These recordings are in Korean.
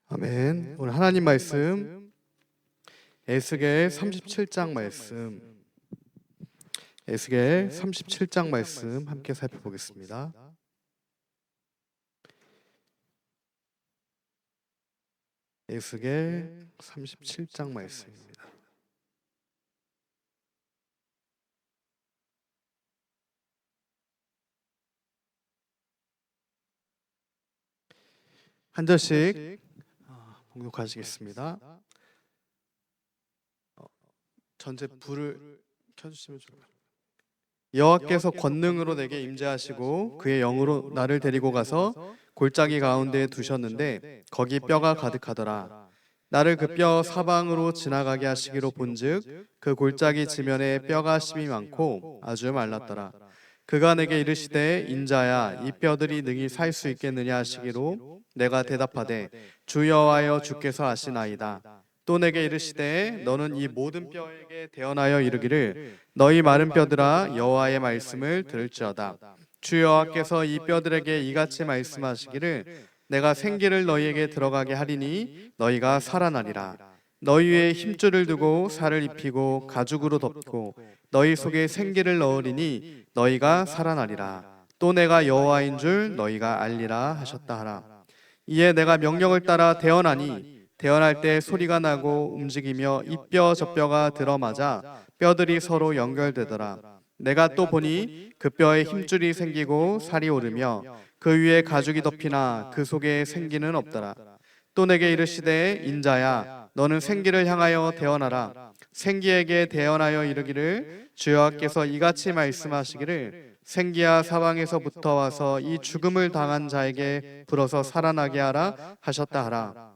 아멘. 오늘 하나님 말씀 에스겔 37장 말씀 에스겔 37장 말씀 함께 살펴보겠습니다. 에스겔 37장 말씀입니다. 한 절씩 봉독하시겠습니다. 전체 불을 켜주시면 좋겠습니다. 여호와께서 권능으로 내게 임재하시고 그의 영으로 나를 데리고 가서 골짜기 가운데에 두셨는데 거기 뼈가 가득하더라. 나를 그 뼈 사방으로 지나가게 하시기로 본즉 그 골짜기 지면에 뼈가 심이 많고 아주 말랐더라. 그가 내게 이르시되 인자야 이 뼈들이 능히 살 수 있겠느냐 하시기로 내가 대답하되 주 여호와여 주께서 아시나이다. 또 내게 이르시되 너는 이 모든 뼈에게 대언하여 이르기를 너희 마른 뼈들아 여호와의 말씀을 들을지어다. 주 여호와께서 이 뼈들에게 이같이 말씀하시기를 내가 생기를 너희에게 들어가게 하리니 너희가 살아나리라. 너희 위에 힘줄을 두고 살을 입히고 가죽으로 덮고 너희 속에 생기를 넣으리니 너희가 살아나리라. 또 내가 여호와인 줄 너희가 알리라 하셨다 하라. 이에 내가 명령을 따라 대언하니 대언할 때 소리가 나고 움직이며 이 뼈 저 뼈가 들어맞아 뼈들이 서로 연결되더라. 내가 또 보니 그 뼈에 힘줄이 생기고 살이 오르며 그 위에 가죽이 덮이나 그 속에 생기는 없더라. 또 내게 이르시되 인자야 너는 생기를 향하여 대언하라. 생기에게 대언하여 이르기를 주 여호와께서 이같이 말씀하시기를 생기야 사방에서부터 와서 이 죽음을 당한 자에게 불어서 살아나게 하라 하셨다 하라.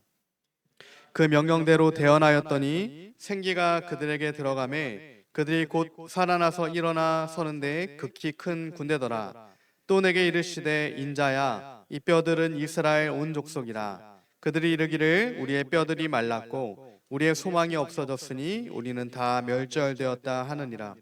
그 명령대로 대언하였더니 생기가 그들에게 들어가매 그들이 곧 살아나서 일어나 서는데 극히 큰 군대더라. 또 내게 이르시되 인자야 이 뼈들은 이스라엘 온 족속이라. 그들이 이르기를 우리의 뼈들이 말랐고 우리의 소망이 없어졌으니 우리는 다 멸절되었다 하느니라.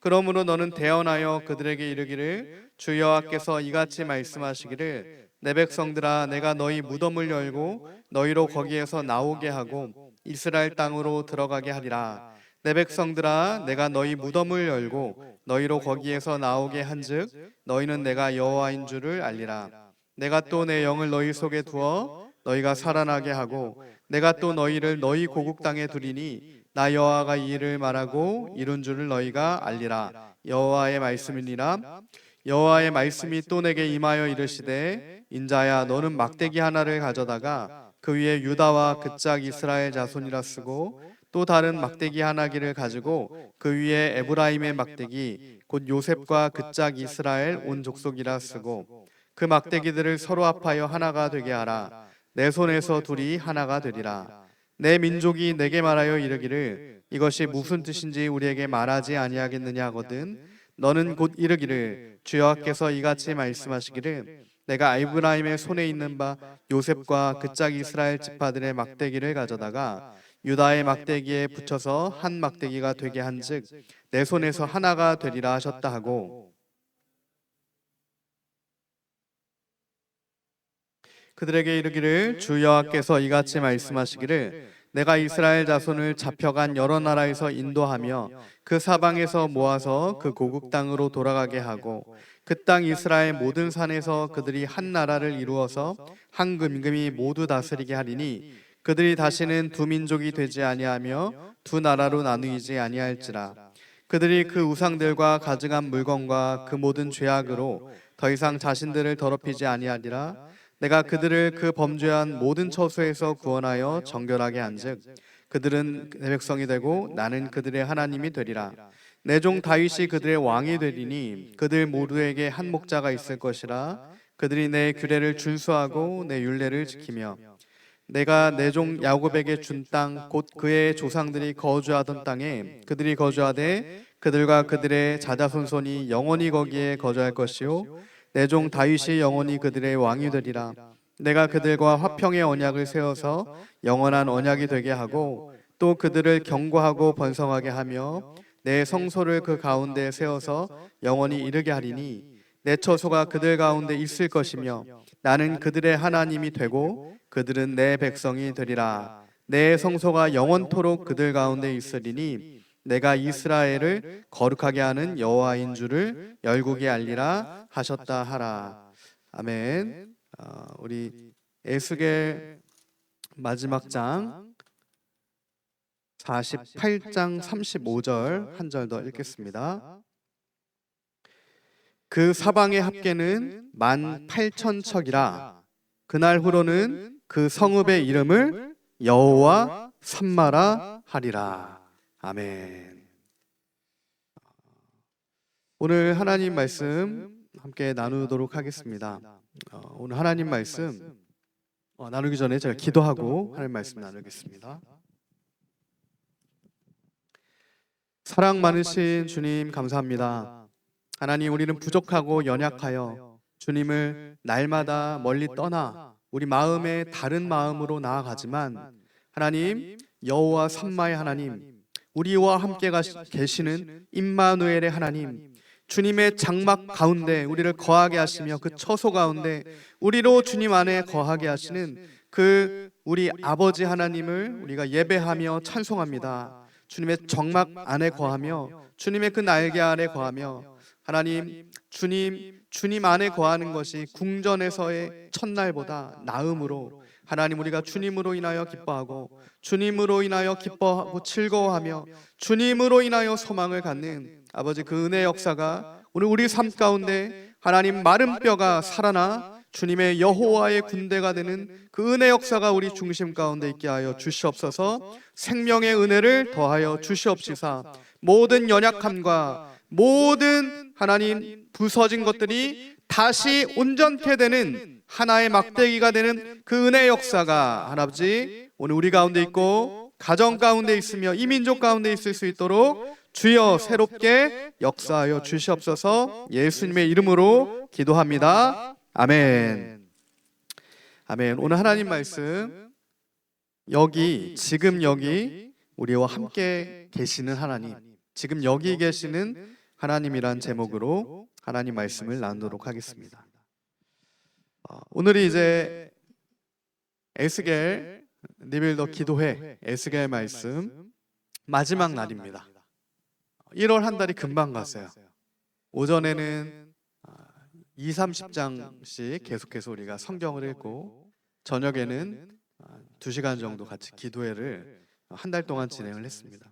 그러므로 너는 대언하여 그들에게 이르기를 주 여호와께서 이같이 말씀하시기를 내 백성들아 내가 너희 무덤을 열고 너희로 거기에서 나오게 하고 이스라엘 땅으로 들어가게 하리라. 내 백성들아 내가 너희 무덤을 열고 너희로 거기에서 나오게 한즉 너희는 내가 여호와인 줄을 알리라. 내가 또 내 영을 너희 속에 두어 너희가 살아나게 하고 내가 또 너희를 너희 고국 땅에 두리니 나 여호와가 이 일을 말하고 이룬 줄을 너희가 알리라. 여호와의 말씀이니라. 여호와의 말씀이 또 내게 임하여 이르시되 인자야 너는 막대기 하나를 가져다가 그 위에 유다와 그 짝 이스라엘 자손이라 쓰고 또 다른 막대기 하나기를 가지고 그 위에 에브라임의 막대기 곧 요셉과 그 짝 이스라엘 온 족속이라 쓰고 그 막대기들을 서로 합하여 하나가 되게 하라. 내 손에서 둘이 하나가 되리라. 내 민족이 내게 말하여 이르기를 이것이 무슨 뜻인지 우리에게 말하지 아니하겠느냐 하거든 너는 곧 이르기를 주 여호와께서 이같이 말씀하시기를 내가 에브라임의 손에 있는 바 요셉과 그 짝 이스라엘 지파들의 막대기를 가져다가 유다의 막대기에 붙여서 한 막대기가 되게 한즉 내 손에서 하나가 되리라 하셨다 하고 그들에게 이르기를 주 여호와께서 이같이 말씀하시기를 내가 이스라엘 자손을 잡혀간 여러 나라에서 인도하며 그 사방에서 모아서 그 고국 땅으로 돌아가게 하고 그 땅 이스라엘 모든 산에서 그들이 한 나라를 이루어서 한 금금이 모두 다스리게 하리니 그들이 다시는 두 민족이 되지 아니하며 두 나라로 나누이지 아니할지라. 그들이 그 우상들과 가증한 물건과 그 모든 죄악으로 더 이상 자신들을 더럽히지 아니하리라. 내가 그들을 그 범죄한 모든 처소에서 구원하여 정결하게 한즉 그들은 내 백성이 되고 나는 그들의 하나님이 되리라. 내 종 다윗이 그들의 왕이 되리니 그들 모두에게 한 목자가 있을 것이라. 그들이 내 규례를 준수하고 내 율례를 지키며 내가 내 종 야곱에게 준 땅 곧 그의 조상들이 거주하던 땅에 그들이 거주하되 그들과 그들의 자자손손이 영원히 거기에 거주할 것이요 내 종 다윗이 영원히 그들의 왕이 되리라. 내가 그들과 화평의 언약을 세워서 영원한 언약이 되게 하고 또 그들을 견고하고 번성하게 하며 내 성소를 그 가운데 세워서 영원히 이르게 하리니 내 처소가 그들 가운데 있을 것이며 나는 그들의 하나님이 되고 그들은 내 백성이 되리라. 내 성소가 영원토록 그들 가운데 있으리니 내가 이스라엘을 거룩하게 하는 여호와인 줄을 열국에 알리라 하셨다 하라. 아멘. 우리 에스겔 마지막 장 48장 35절 한 절 더 읽겠습니다. 그 사방의 합계는 18,000척이라. 그날 후로는 그 성읍의 이름을 여호와 삼마라 하리라. 아멘. 오늘 하나님 말씀 함께 나누도록 하겠습니다. 오늘 하나님 말씀 나누기 전에 제가 기도하고 하나님 말씀 나누겠습니다. 사랑 많으신 주님 감사합니다. 하나님, 우리는 부족하고 연약하여 주님을 날마다 멀리 떠나 우리 마음에 다른 마음으로 나아가지만 하나님, 여호와 삼마의 하나님, 우리와 함께 계시는 임마누엘의 하나님, 주님의 장막 가운데 우리를 거하게 하시며 그 처소 가운데 우리로 주님 안에 거하게 하시는 그 우리 아버지 하나님을 우리가 예배하며 찬송합니다. 주님의 정막 안에 거하며 주님의 그 날개 아래 거하며 하나님, 주님 안에 거하는 것이 궁전에서의 첫날보다 나음으로 하나님, 우리가 주님으로 인하여 기뻐하고 주님으로 인하여 기뻐하고 즐거워하며 주님으로 인하여 소망을 갖는 아버지 그 은혜의 역사가 오늘 우리 삶 가운데 하나님, 마른 뼈가 살아나 주님의 여호와의 군대가 되는 그 은혜 역사가 우리 중심 가운데 있게 하여 주시옵소서. 생명의 은혜를 더하여 주시옵시사 모든 연약함과 모든 하나님 부서진 것들이 다시 온전케 되는 하나의 막대기가 되는 그 은혜의 역사가 하나님 오늘 우리 가운데 있고 가정 가운데 있으며 이 민족 가운데 있을 수 있도록 주여 새롭게 역사하여 주시옵소서. 예수님의 이름으로 기도합니다. 아멘. 아멘. 오늘 하나님 말씀 지금 여기 우리와 함께 계시는 하나님, 지금 여기 계시는 하나님이란 제목으로 하나님 말씀을 나누도록 하겠습니다. 오늘이 이제 에스겔 니빌더 기도회 에스겔 말씀 마지막 날입니다. 1월 한 달이 금방 갔어요. 오전에는 2, 30장씩 계속해서 우리가 성경을 읽고 저녁에는 2시간 정도 같이 기도회를 한 달 동안 진행을 했습니다.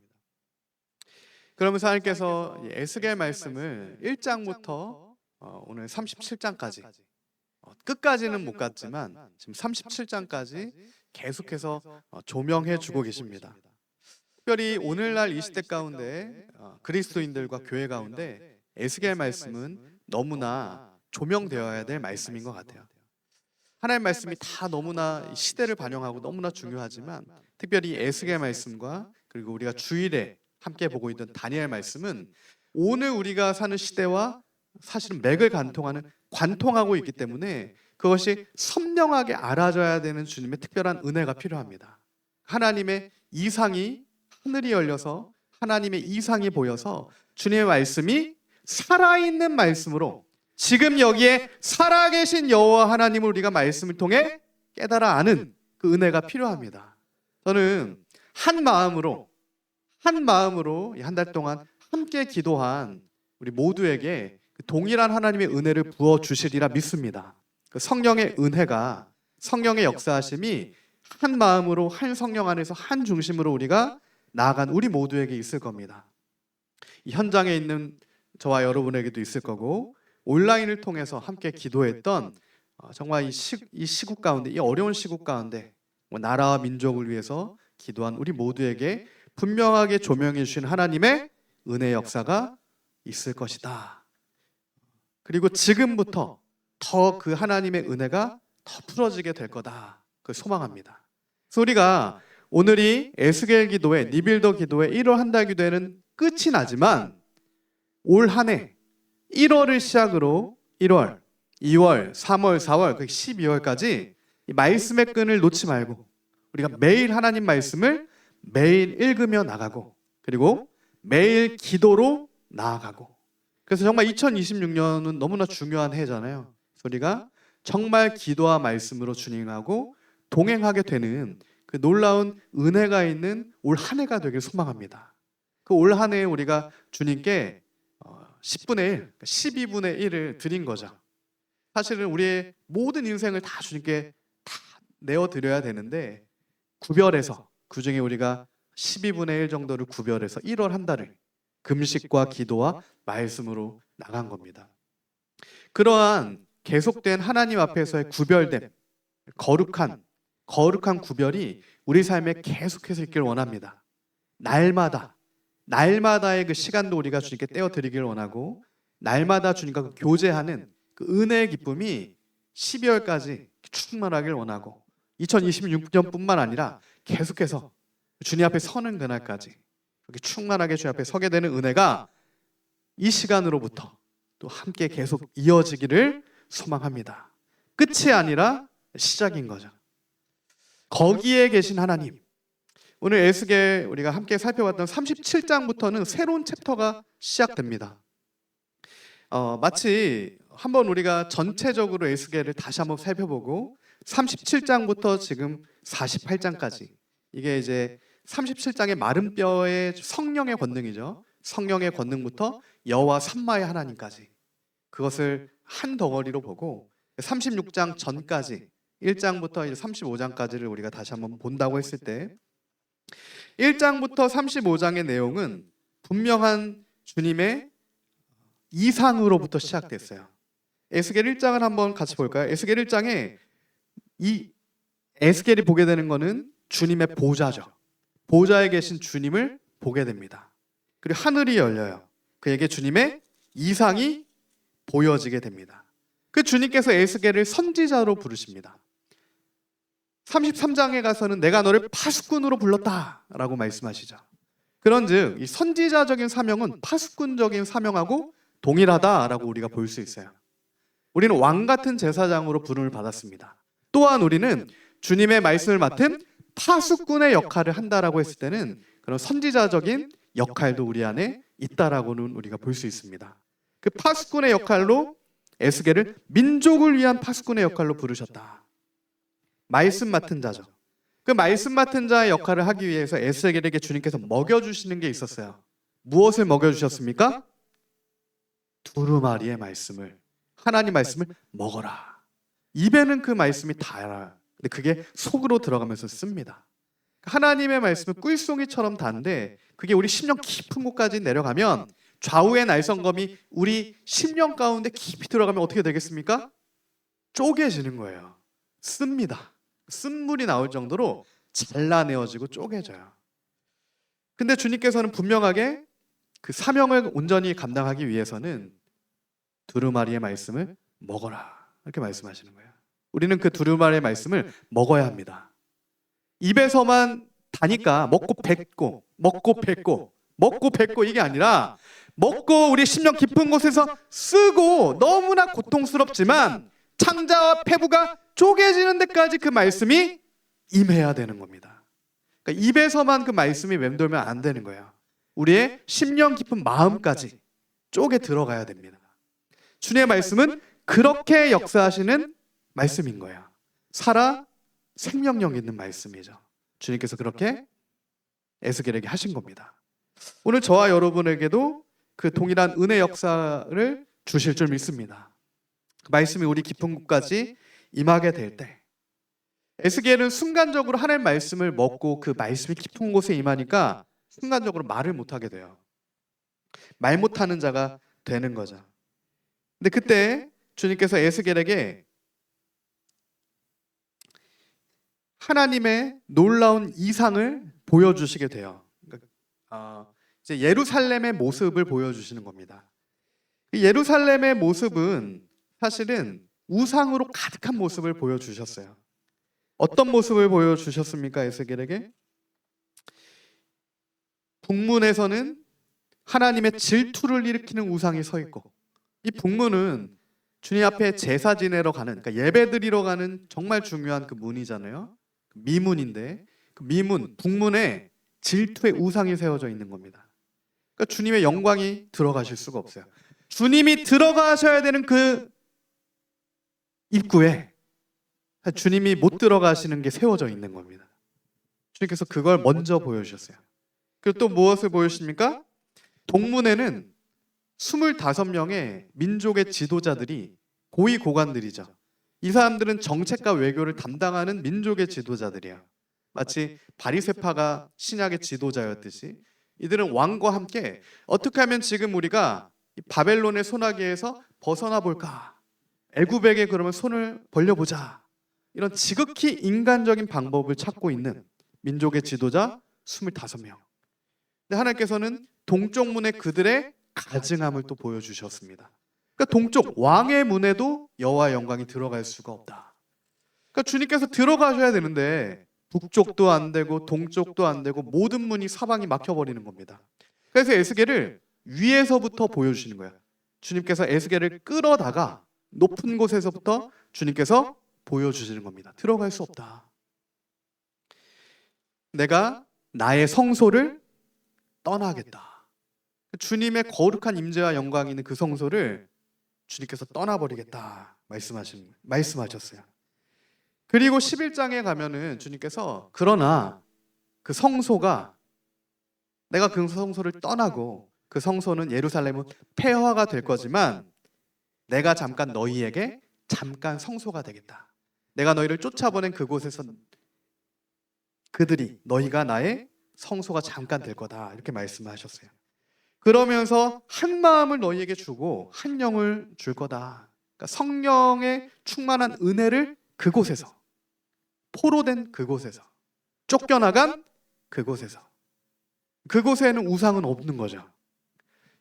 그러면서 하나님께서 에스겔 말씀을 1장부터 오늘 37장까지 끝까지는 못 갔지만 지금 37장까지 계속해서 조명해 주고 계십니다. 특별히 오늘날 이 시대 가운데 그리스도인들과 교회 가운데 에스겔 말씀은 너무나 조명되어야 될 말씀인 것 같아요. 하나님의 말씀이 다 너무나 시대를 반영하고 너무나 중요하지만 특별히 에스겔 말씀과 그리고 우리가 주일에 함께 보고 있던 다니엘 말씀은 오늘 우리가 사는 시대와 사실은 맥을 관통하고 있기 때문에 그것이 선명하게 알아져야 되는 주님의 특별한 은혜가 필요합니다. 하나님의 이상이 하늘이 열려서 하나님의 이상이 보여서 주님의 말씀이 살아있는 말씀으로 지금 여기에 살아계신 여호와 하나님을 우리가 말씀을 통해 깨달아 아는 그 은혜가 필요합니다. 저는 한 마음으로 한 달 동안 함께 기도한 우리 모두에게 동일한 하나님의 은혜를 부어 주시리라 믿습니다. 그 성령의 은혜가, 성령의 역사하심이 한 마음으로 한 성령 안에서 한 중심으로 우리가 나아간 우리 모두에게 있을 겁니다. 이 현장에 있는 저와 여러분에게도 있을 거고 온라인을 통해서 함께 기도했던 정말 이 시국 가운데, 이 어려운 시국 가운데 나라와 민족을 위해서 기도한 우리 모두에게 분명하게 조명해 주신 하나님의 은혜 역사가 있을 것이다. 그리고 지금부터 더 그 하나님의 은혜가 더 풀어지게 될 거다. 그 소망합니다. 그래서 우리가 오늘이 에스겔 기도회, 니빌더 기도회 1월 한 달 기도회는 끝이 나지만 올 한 해 1월을 시작으로 1월, 2월, 3월, 4월, 12월까지 이 말씀의 끈을 놓지 말고 우리가 매일 하나님 말씀을 매일 읽으며 나가고 그리고 매일 기도로 나아가고 그래서 정말 2026년은 너무나 중요한 해잖아요. 우리가 정말 기도와 말씀으로 주님하고 동행하게 되는 그 놀라운 은혜가 있는 올 한 해가 되길 소망합니다. 그 올 한 해에 우리가 주님께 10분의 1, 12분의 1을 드린 거죠. 사실은 우리의 모든 인생을 다 주님께 다 내어드려야 되는데 구별해서 그중에 우리가 12분의 1 정도를 구별해서 1월 한 달을 금식과 기도와 말씀으로 나간 겁니다. 그러한 계속된 하나님 앞에서의 구별됨, 거룩한 구별이 우리 삶에 계속해서 있길 원합니다. 날마다의 그 시간도 우리가 주님께 떼어드리길 원하고 날마다 주님과 그 교제하는 그 은혜의 기쁨이 12월까지 충만하길 원하고 2026년뿐만 아니라 계속해서 주님 앞에 서는 그날까지 그렇게 충만하게 주님 앞에 서게 되는 은혜가 이 시간으로부터 또 함께 계속 이어지기를 소망합니다. 끝이 아니라 시작인 거죠. 거기에 계신 하나님. 오늘 에스겔 우리가 함께 살펴봤던 37장부터는 새로운 챕터가 시작됩니다. 마치 한번 우리가 전체적으로 에스겔을 다시 한번 살펴보고 37장부터 지금 48장까지 이게 이제 37장의 마른 뼈의 성령의 권능이죠. 성령의 권능부터 여호와 삼마의 하나님까지 그것을 한 덩어리로 보고 36장 전까지 1장부터 이제 35장까지를 우리가 다시 한번 본다고 했을 때 1장부터 35장의 내용은 분명한 주님의 이상으로부터 시작됐어요. 에스겔 1장을 한번 같이 볼까요? 에스겔 1장에 이 에스겔이 보게 되는 것은 주님의 보좌죠. 보좌에 계신 주님을 보게 됩니다. 그리고 하늘이 열려요. 그에게 주님의 이상이 보여지게 됩니다. 그 주님께서 에스겔을 선지자로 부르십니다. 33장에 가서는 내가 너를 파수꾼으로 불렀다라고 말씀하시죠. 그런즉 이 선지자적인 사명은 파수꾼적인 사명하고 동일하다라고 우리가 볼 수 있어요. 우리는 왕 같은 제사장으로 부름을 받았습니다. 또한 우리는 주님의 말씀을 맡은 파수꾼의 역할을 한다라고 했을 때는 그런 선지자적인 역할도 우리 안에 있다라고는 우리가 볼 수 있습니다. 그 파수꾼의 역할로 에스겔을 민족을 위한 파수꾼의 역할로 부르셨다. 말씀 맡은 자죠. 그 말씀 맡은 자의 역할을 하기 위해서 에스겔에게 주님께서 먹여주시는 게 있었어요. 무엇을 먹여주셨습니까? 두루마리의 말씀을, 하나님 말씀을 먹어라. 입에는 그 말씀이 달아요. 근데 그게 속으로 들어가면서 씁니다. 하나님의 말씀은 꿀송이처럼 단데 그게 우리 심령 깊은 곳까지 내려가면 좌우의 날성검이 우리 심령 가운데 깊이 들어가면 어떻게 되겠습니까? 쪼개지는 거예요. 씁니다. 쓴물이 나올 정도로 잘라내어지고 쪼개져요. 근데 주님께서는 분명하게 그 사명을 온전히 감당하기 위해서는 두루마리의 말씀을 먹어라 이렇게 말씀하시는 거예요. 우리는 그 두루마리의 말씀을 먹어야 합니다. 입에서만 다니까 먹고 뱉고 이게 아니라 먹고 우리 심령 깊은 곳에서 쓰고 너무나 고통스럽지만 창자와 폐부가 쪼개지는 데까지 그 말씀이 임해야 되는 겁니다. 그러니까 입에서만 그 말씀이 맴돌면 안 되는 거예요. 우리의 심령 깊은 마음까지 쪼개 들어가야 됩니다. 주님의 말씀은 그렇게 역사하시는 말씀인 거예요. 살아 생명력 있는 말씀이죠. 주님께서 그렇게 에스겔에게 하신 겁니다. 오늘 저와 여러분에게도 그 동일한 은혜 역사를 주실 줄 믿습니다. 그 말씀이 우리 깊은 곳까지 임하게 될 때 에스겔은 순간적으로 하나님 말씀을 먹고 그 말씀이 깊은 곳에 임하니까 순간적으로 말을 못하게 돼요. 말 못하는 자가 되는 거죠. 근데 그때 주님께서 에스겔에게 하나님의 놀라운 이상을 보여주시게 돼요. 이제 예루살렘의 모습을 보여주시는 겁니다. 예루살렘의 모습은 사실은 우상으로 가득한 모습을 보여주셨어요. 어떤 모습을 보여주셨습니까? 에스겔에게 북문에서는 하나님의 질투를 일으키는 우상이 서 있고, 이 북문은 주님 앞에 제사 지내러 가는, 그러니까 예배 드리러 가는 정말 중요한 그 문이잖아요. 미문인데 그 미문, 북문에 질투의 우상이 세워져 있는 겁니다. 그러니까 주님의 영광이 들어가실 수가 없어요. 주님이 들어가셔야 되는 그 입구에 주님이 못 들어가시는 게 세워져 있는 겁니다. 주님께서 그걸 먼저 보여주셨어요. 그리고 또 무엇을 보여주십니까? 동문회는 25명의 민족의 지도자들이 고위고관들이죠. 이 사람들은 정책과 외교를 담당하는 민족의 지도자들이야. 마치 바리새파가 신약의 지도자였듯이 이들은 왕과 함께 어떻게 하면 지금 우리가 바벨론의 손아귀에서 벗어나 볼까? 애굽에게 그러면 손을 벌려보자. 이런 지극히 인간적인 방법을 찾고 있는 민족의 지도자 25명. 근데 하나님께서는 동쪽 문에 그들의 가증함을 또 보여주셨습니다. 그러니까 동쪽 왕의 문에도 여호와의 영광이 들어갈 수가 없다. 그러니까 주님께서 들어가셔야 되는데 북쪽도 안 되고 동쪽도 안 되고 모든 문이 사방이 막혀버리는 겁니다. 그래서 에스겔을 위에서부터 보여주시는 거예요. 주님께서 에스겔을 끌어다가 높은 곳에서부터 주님께서 보여주시는 겁니다. 들어갈 수 없다. 내가 나의 성소를 떠나겠다. 주님의 거룩한 임재와 영광이 있는 그 성소를 주님께서 떠나버리겠다 말씀하셨어요. 그리고 11장에 가면은 주님께서 그러나 그 성소가 내가 그 성소를 떠나고 그 성소는 예루살렘은 폐허가 될 거지만 내가 잠깐 너희에게 잠깐 성소가 되겠다. 내가 너희를 쫓아보낸 그곳에서 그들이 너희가 나의 성소가 잠깐 될 거다. 이렇게 말씀하셨어요. 그러면서 한 마음을 너희에게 주고 한 영을 줄 거다. 그러니까 성령의 충만한 은혜를 그곳에서 포로된 그곳에서 쫓겨나간 그곳에서 그곳에는 우상은 없는 거죠.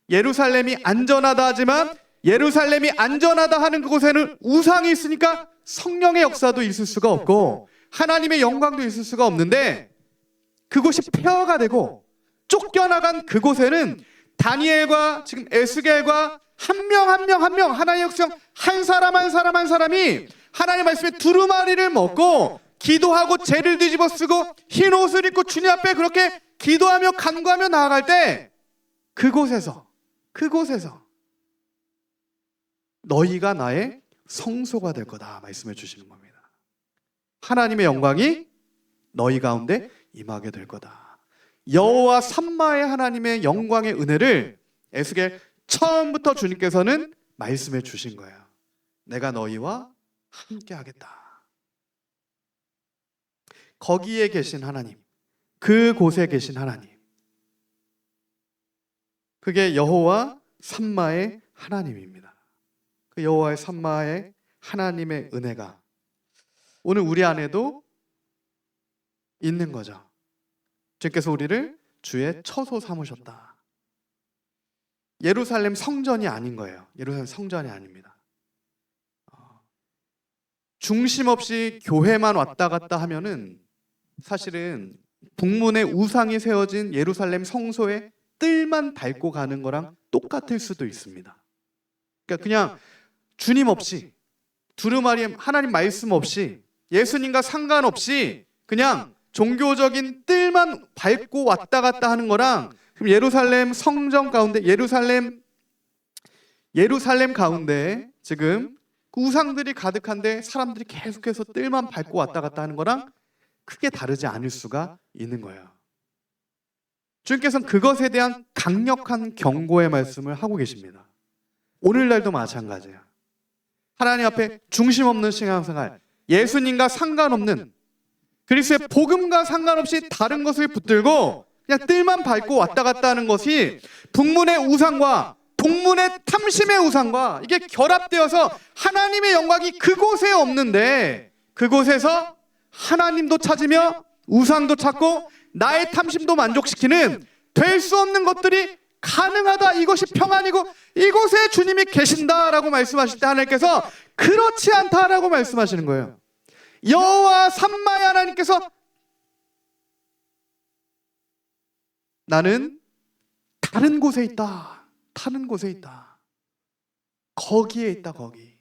예루살렘이 안전하다 하지만 예루살렘이 안전하다 하는 그곳에는 우상이 있으니까 성령의 역사도 있을 수가 없고 하나님의 영광도 있을 수가 없는데 그곳이 폐허가 되고 쫓겨나간 그곳에는 다니엘과 지금 에스겔과 한 명 하나님의 백성 한 사람이 하나님의 말씀에 두루마리를 먹고 기도하고 죄를 뒤집어 쓰고 흰 옷을 입고 주님 앞에 그렇게 기도하며 간구하며 나아갈 때 그곳에서 너희가 나의 성소가 될 거다 말씀해 주시는 겁니다. 하나님의 영광이 너희 가운데 임하게 될 거다. 여호와 삼마의 하나님의 영광의 은혜를 에스겔 처음부터 주님께서는 말씀해 주신 거예요. 내가 너희와 함께 하겠다. 거기에 계신 하나님, 그곳에 계신 하나님, 그게 여호와 삼마의 하나님입니다. 그 여호와의 삼마의 하나님의 은혜가 오늘 우리 안에도 있는 거죠. 주께서 우리를 주의 처소 삼으셨다. 예루살렘 성전이 아닌 거예요. 예루살렘 성전이 아닙니다. 중심 없이 교회만 왔다 갔다 하면은 사실은 북문에 우상이 세워진 예루살렘 성소의 뜰만 밟고 가는 거랑 똑같을 수도 있습니다. 그러니까 그냥 주님 없이 두루마리 하나님 말씀 없이 예수님과 상관없이 그냥 종교적인 뜰만 밟고 왔다 갔다 하는 거랑 예루살렘 성전 가운데 예루살렘 가운데 지금 그 우상들이 가득한데 사람들이 계속해서 뜰만 밟고 왔다 갔다 하는 거랑 크게 다르지 않을 수가 있는 거예요. 주님께서는 그것에 대한 강력한 경고의 말씀을 하고 계십니다. 오늘날도 마찬가지예요. 하나님 앞에 중심 없는 신앙생활, 예수님과 상관없는 그리스도의 복음과 상관없이 다른 것을 붙들고 그냥 뜰만 밟고 왔다 갔다 하는 것이 북문의 우상과 동문의 탐심의 우상과 이게 결합되어서 하나님의 영광이 그곳에 없는데 그곳에서 하나님도 찾으며 우상도 찾고 나의 탐심도 만족시키는 될 수 없는 것들이 가능하다. 이것이 평안이고 이곳에 주님이 계신다라고 말씀하실 때 하나님께서 그렇지 않다라고 말씀하시는 거예요. 여호와 삼마의 하나님께서 나는 다른 곳에 있다. 다른 곳에 있다. 거기에 있다. 거기.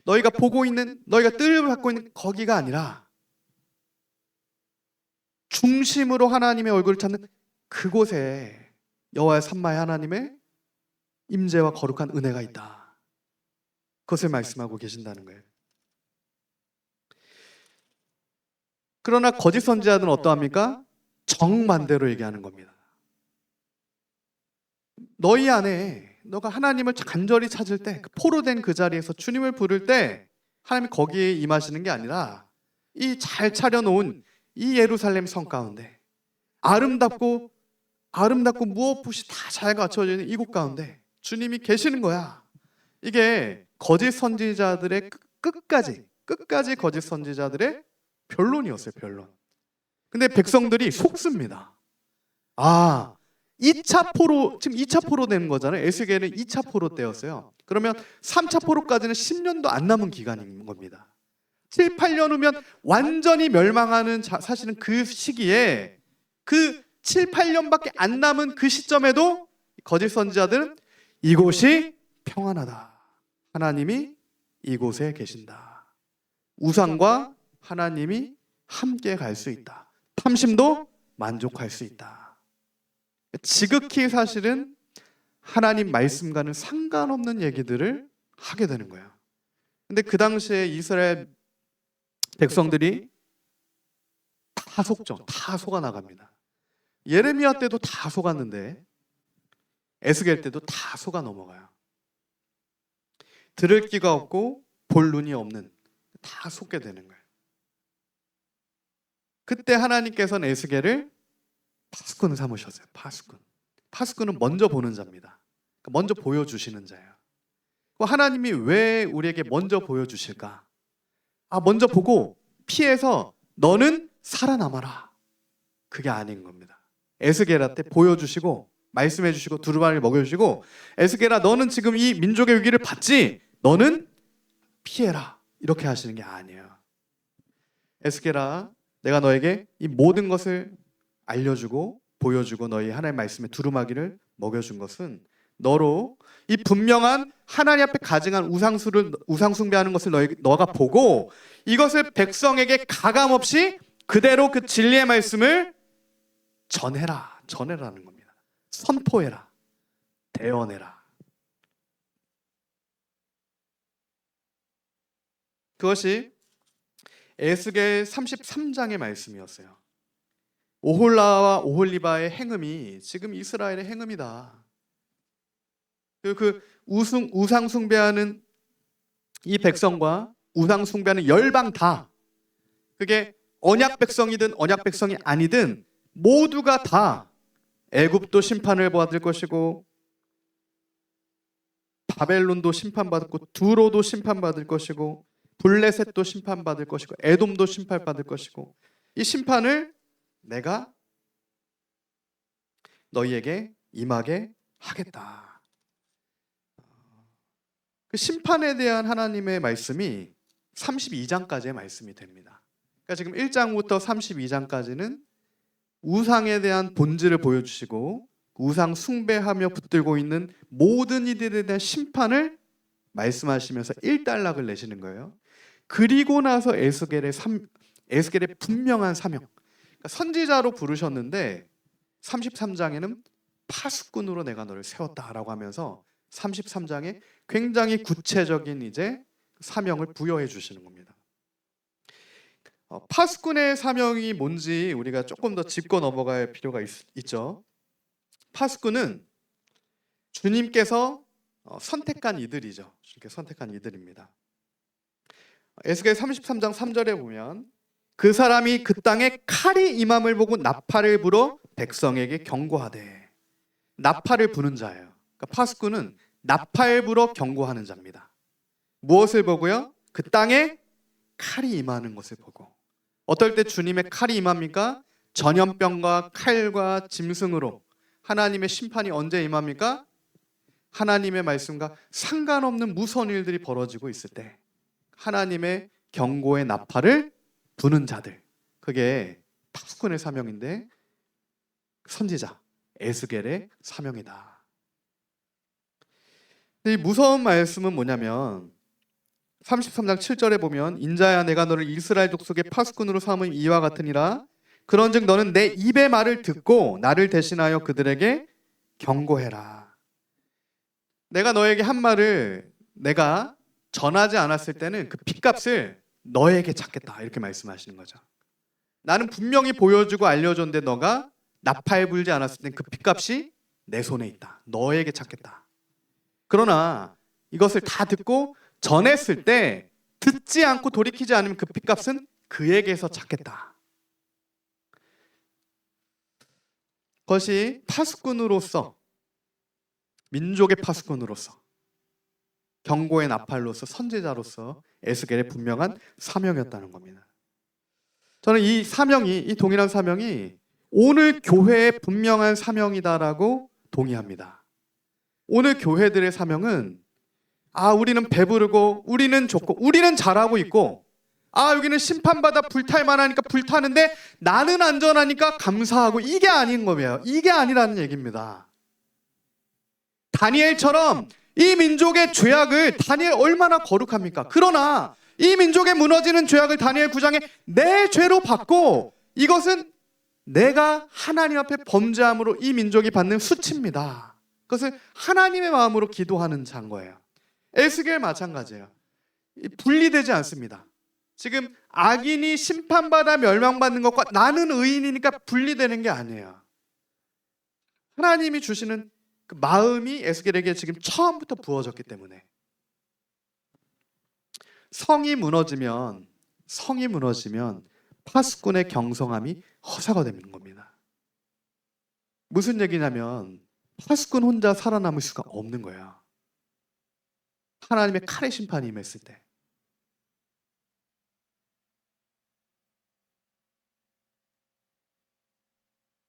너희가 보고 있는 너희가 뜰을 갖고 있는 거기가 아니라 중심으로 하나님의 얼굴을 찾는 그곳에 여호와의 삼마의 하나님의 임재와 거룩한 은혜가 있다. 그것을 말씀하고 계신다는 거예요. 그러나 거짓 선지자들은 어떠합니까? 정반대로 얘기하는 겁니다. 너희 안에 너가 하나님을 간절히 찾을 때, 포로된 그 자리에서 주님을 부를 때 하나님이 거기에 임하시는 게 아니라 이 잘 차려놓은 이 예루살렘 성 가운데 아름답고 무엇이 다 잘 갖춰져 있는 이곳 가운데 주님이 계시는 거야. 이게 거짓 선지자들의 끝까지 거짓 선지자들의 변론이었어요. 변론. 근데 백성들이 속습니다. 2차 포로, 지금 2차 포로 되는 거잖아요. 에스겔은 2차 포로 때였어요. 그러면 3차 포로까지는 10년도 안 남은 기간인 겁니다. 7, 8년 후면 완전히 멸망하는, 사실은 그 시기에 그 7, 8년밖에 안 남은 그 시점에도 거짓 선지자들은 이곳이 평안하다. 하나님이 이곳에 계신다. 우상과 하나님이 함께 갈 수 있다. 탐심도 만족할 수 있다. 지극히 사실은 하나님 말씀과는 상관없는 얘기들을 하게 되는 거예요. 근데 그 당시에 이스라엘 백성들이 다 속죠. 다 속아 나갑니다. 예레미야 때도 다 속았는데 에스겔 때도 다 속아 넘어가요. 들을 귀가 없고 볼 눈이 없는, 다 속게 되는 거예요. 그때 하나님께서는 에스겔을 파수꾼을 삼으셨어요. 파수꾼은 먼저 보는 자입니다. 먼저 보여주시는 자예요. 하나님이 왜 우리에게 먼저 보여주실까? 먼저 보고 피해서 너는 살아남아라. 그게 아닌 겁니다. 에스겔한테 보여주시고 말씀해 주시고 두루마리를 먹여주시고, 에스겔아 너는 지금 이 민족의 위기를 받지, 너는 피해라, 이렇게 하시는 게 아니에요. 에스겔아 내가 너에게 이 모든 것을 알려주고 보여주고 너희 하나님의 말씀에 두루마기를 먹여준 것은 너로 이 분명한 하나님 앞에 가증한 우상 숭배하는 것을 너가 보고 이것을 백성에게 가감없이 그대로 그 진리의 말씀을 전해라는 겁니다. 선포해라, 대언해라. 그것이 에스겔 33장의 말씀이었어요. 오홀라와 오홀리바의 행음이 지금 이스라엘의 행음이다. 그 우상 숭배하는 이 백성과 우상 숭배하는 열방 다, 그게 언약 백성이든 언약 백성이 아니든 모두가 다 애굽도 심판을 받을 것이고 바벨론도 심판받고 두로도 심판받을 것이고 블레셋도 심판받을 것이고 에돔도 심판받을 것이고, 이 심판을 내가 너희에게 임하게 하겠다. 그 심판에 대한 하나님의 말씀이 32장까지의 말씀이 됩니다. 그러니까 지금 1장부터 32장까지는 우상에 대한 본질을 보여주시고 우상 숭배하며 붙들고 있는 모든 이들에 대한 심판을 말씀하시면서 일단락을 내시는 거예요. 그리고 나서 에스겔의 분명한 사명, 그러니까 선지자로 부르셨는데 33장에는 파수꾼으로 내가 너를 세웠다라고 하면서 33장에 굉장히 구체적인 이제 사명을 부여해 주시는 겁니다. 파수꾼의 사명이 뭔지 우리가 조금 더 짚고 넘어갈 필요가 있죠. 파수꾼은 주님께서 선택한 이들이죠. 주님께서 선택한 이들입니다. 에스겔 33장 3절에 보면 그 사람이 그 땅에 칼이 임함을 보고 나팔을 불어 백성에게 경고하되, 나팔을 부는 자예요. 그러니까 파수꾼은 나팔 불어 경고하는 자입니다. 무엇을 보고요? 그 땅에 칼이 임하는 것을 보고. 어떨 때 주님의 칼이 임합니까? 전염병과 칼과 짐승으로. 하나님의 심판이 언제 임합니까? 하나님의 말씀과 상관없는 무서운 일들이 벌어지고 있을 때 하나님의 경고의 나팔을 부는 자들, 그게 파수꾼의 사명인데 선지자 에스겔의 사명이다. 이 무서운 말씀은 뭐냐면 33장 7절에 보면 인자야 내가 너를 이스라엘 족속의 파수꾼으로 삼은 이와 같으니라. 그런즉 너는 내 입의 말을 듣고 나를 대신하여 그들에게 경고해라. 내가 너에게 한 말을 내가 전하지 않았을 때는 그 핏값을 너에게 찾겠다, 이렇게 말씀하시는 거죠. 나는 분명히 보여주고 알려줬는데 너가 나팔 불지 않았을 땐 그 핏값이 내 손에 있다. 너에게 찾겠다. 그러나 이것을 다 듣고 전했을 때 듣지 않고 돌이키지 않으면 그 핏값은 그에게서 찾겠다. 그것이 파수꾼으로서, 민족의 파수꾼으로서, 경고의 나팔로서, 선지자로서 에스겔의 분명한 사명이었다는 겁니다. 저는 이 사명이, 이 동일한 사명이 오늘 교회의 분명한 사명이다라고 동의합니다. 오늘 교회들의 사명은 우리는 배부르고 우리는 좋고 우리는 잘하고 있고 여기는 심판받아 불탈 만하니까 불타는데 나는 안전하니까 감사하고, 이게 아닌 거예요. 이게 아니라는 얘기입니다. 다니엘처럼 이 민족의 죄악을, 다니엘 얼마나 거룩합니까? 그러나 이 민족의 무너지는 죄악을 다니엘 9장에 내 죄로 받고, 이것은 내가 하나님 앞에 범죄함으로 이 민족이 받는 수치입니다. 그것을 하나님의 마음으로 기도하는 자인 거예요. 에스겔 마찬가지예요. 분리되지 않습니다. 지금 악인이 심판받아 멸망받는 것과 나는 의인이니까 분리되는 게 아니에요. 하나님이 주시는 그 마음이 에스겔에게 지금 처음부터 부어졌기 때문에, 성이 무너지면 파수꾼의 경성함이 허사가 되는 겁니다. 무슨 얘기냐면 파수꾼 혼자 살아남을 수가 없는 거예요. 하나님의 칼의 심판이 임했을 때.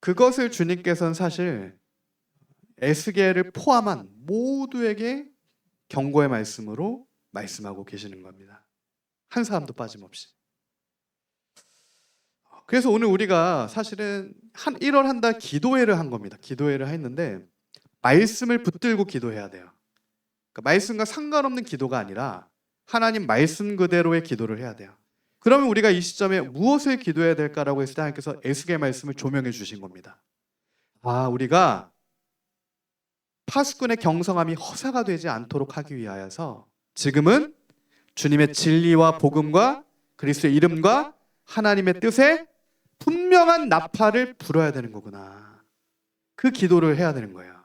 그것을 주님께서는 사실 에스겔을 포함한 모두에게 경고의 말씀으로 말씀하고 계시는 겁니다. 한 사람도 빠짐없이. 그래서 오늘 우리가 사실은 1월 한 달 기도회를 한 겁니다. 기도회를 했는데 말씀을 붙들고 기도해야 돼요. 그러니까 말씀과 상관없는 기도가 아니라 하나님 말씀 그대로의 기도를 해야 돼요. 그러면 우리가 이 시점에 무엇을 기도해야 될까라고 했을 때 하나님께서 에스겔 말씀을 조명해 주신 겁니다. 우리가 파수꾼의 경성함이 허사가 되지 않도록 하기 위하여서 지금은 주님의 진리와 복음과 그리스도의 이름과 하나님의 뜻에 분명한 나팔을 불어야 되는 거구나. 그 기도를 해야 되는 거예요.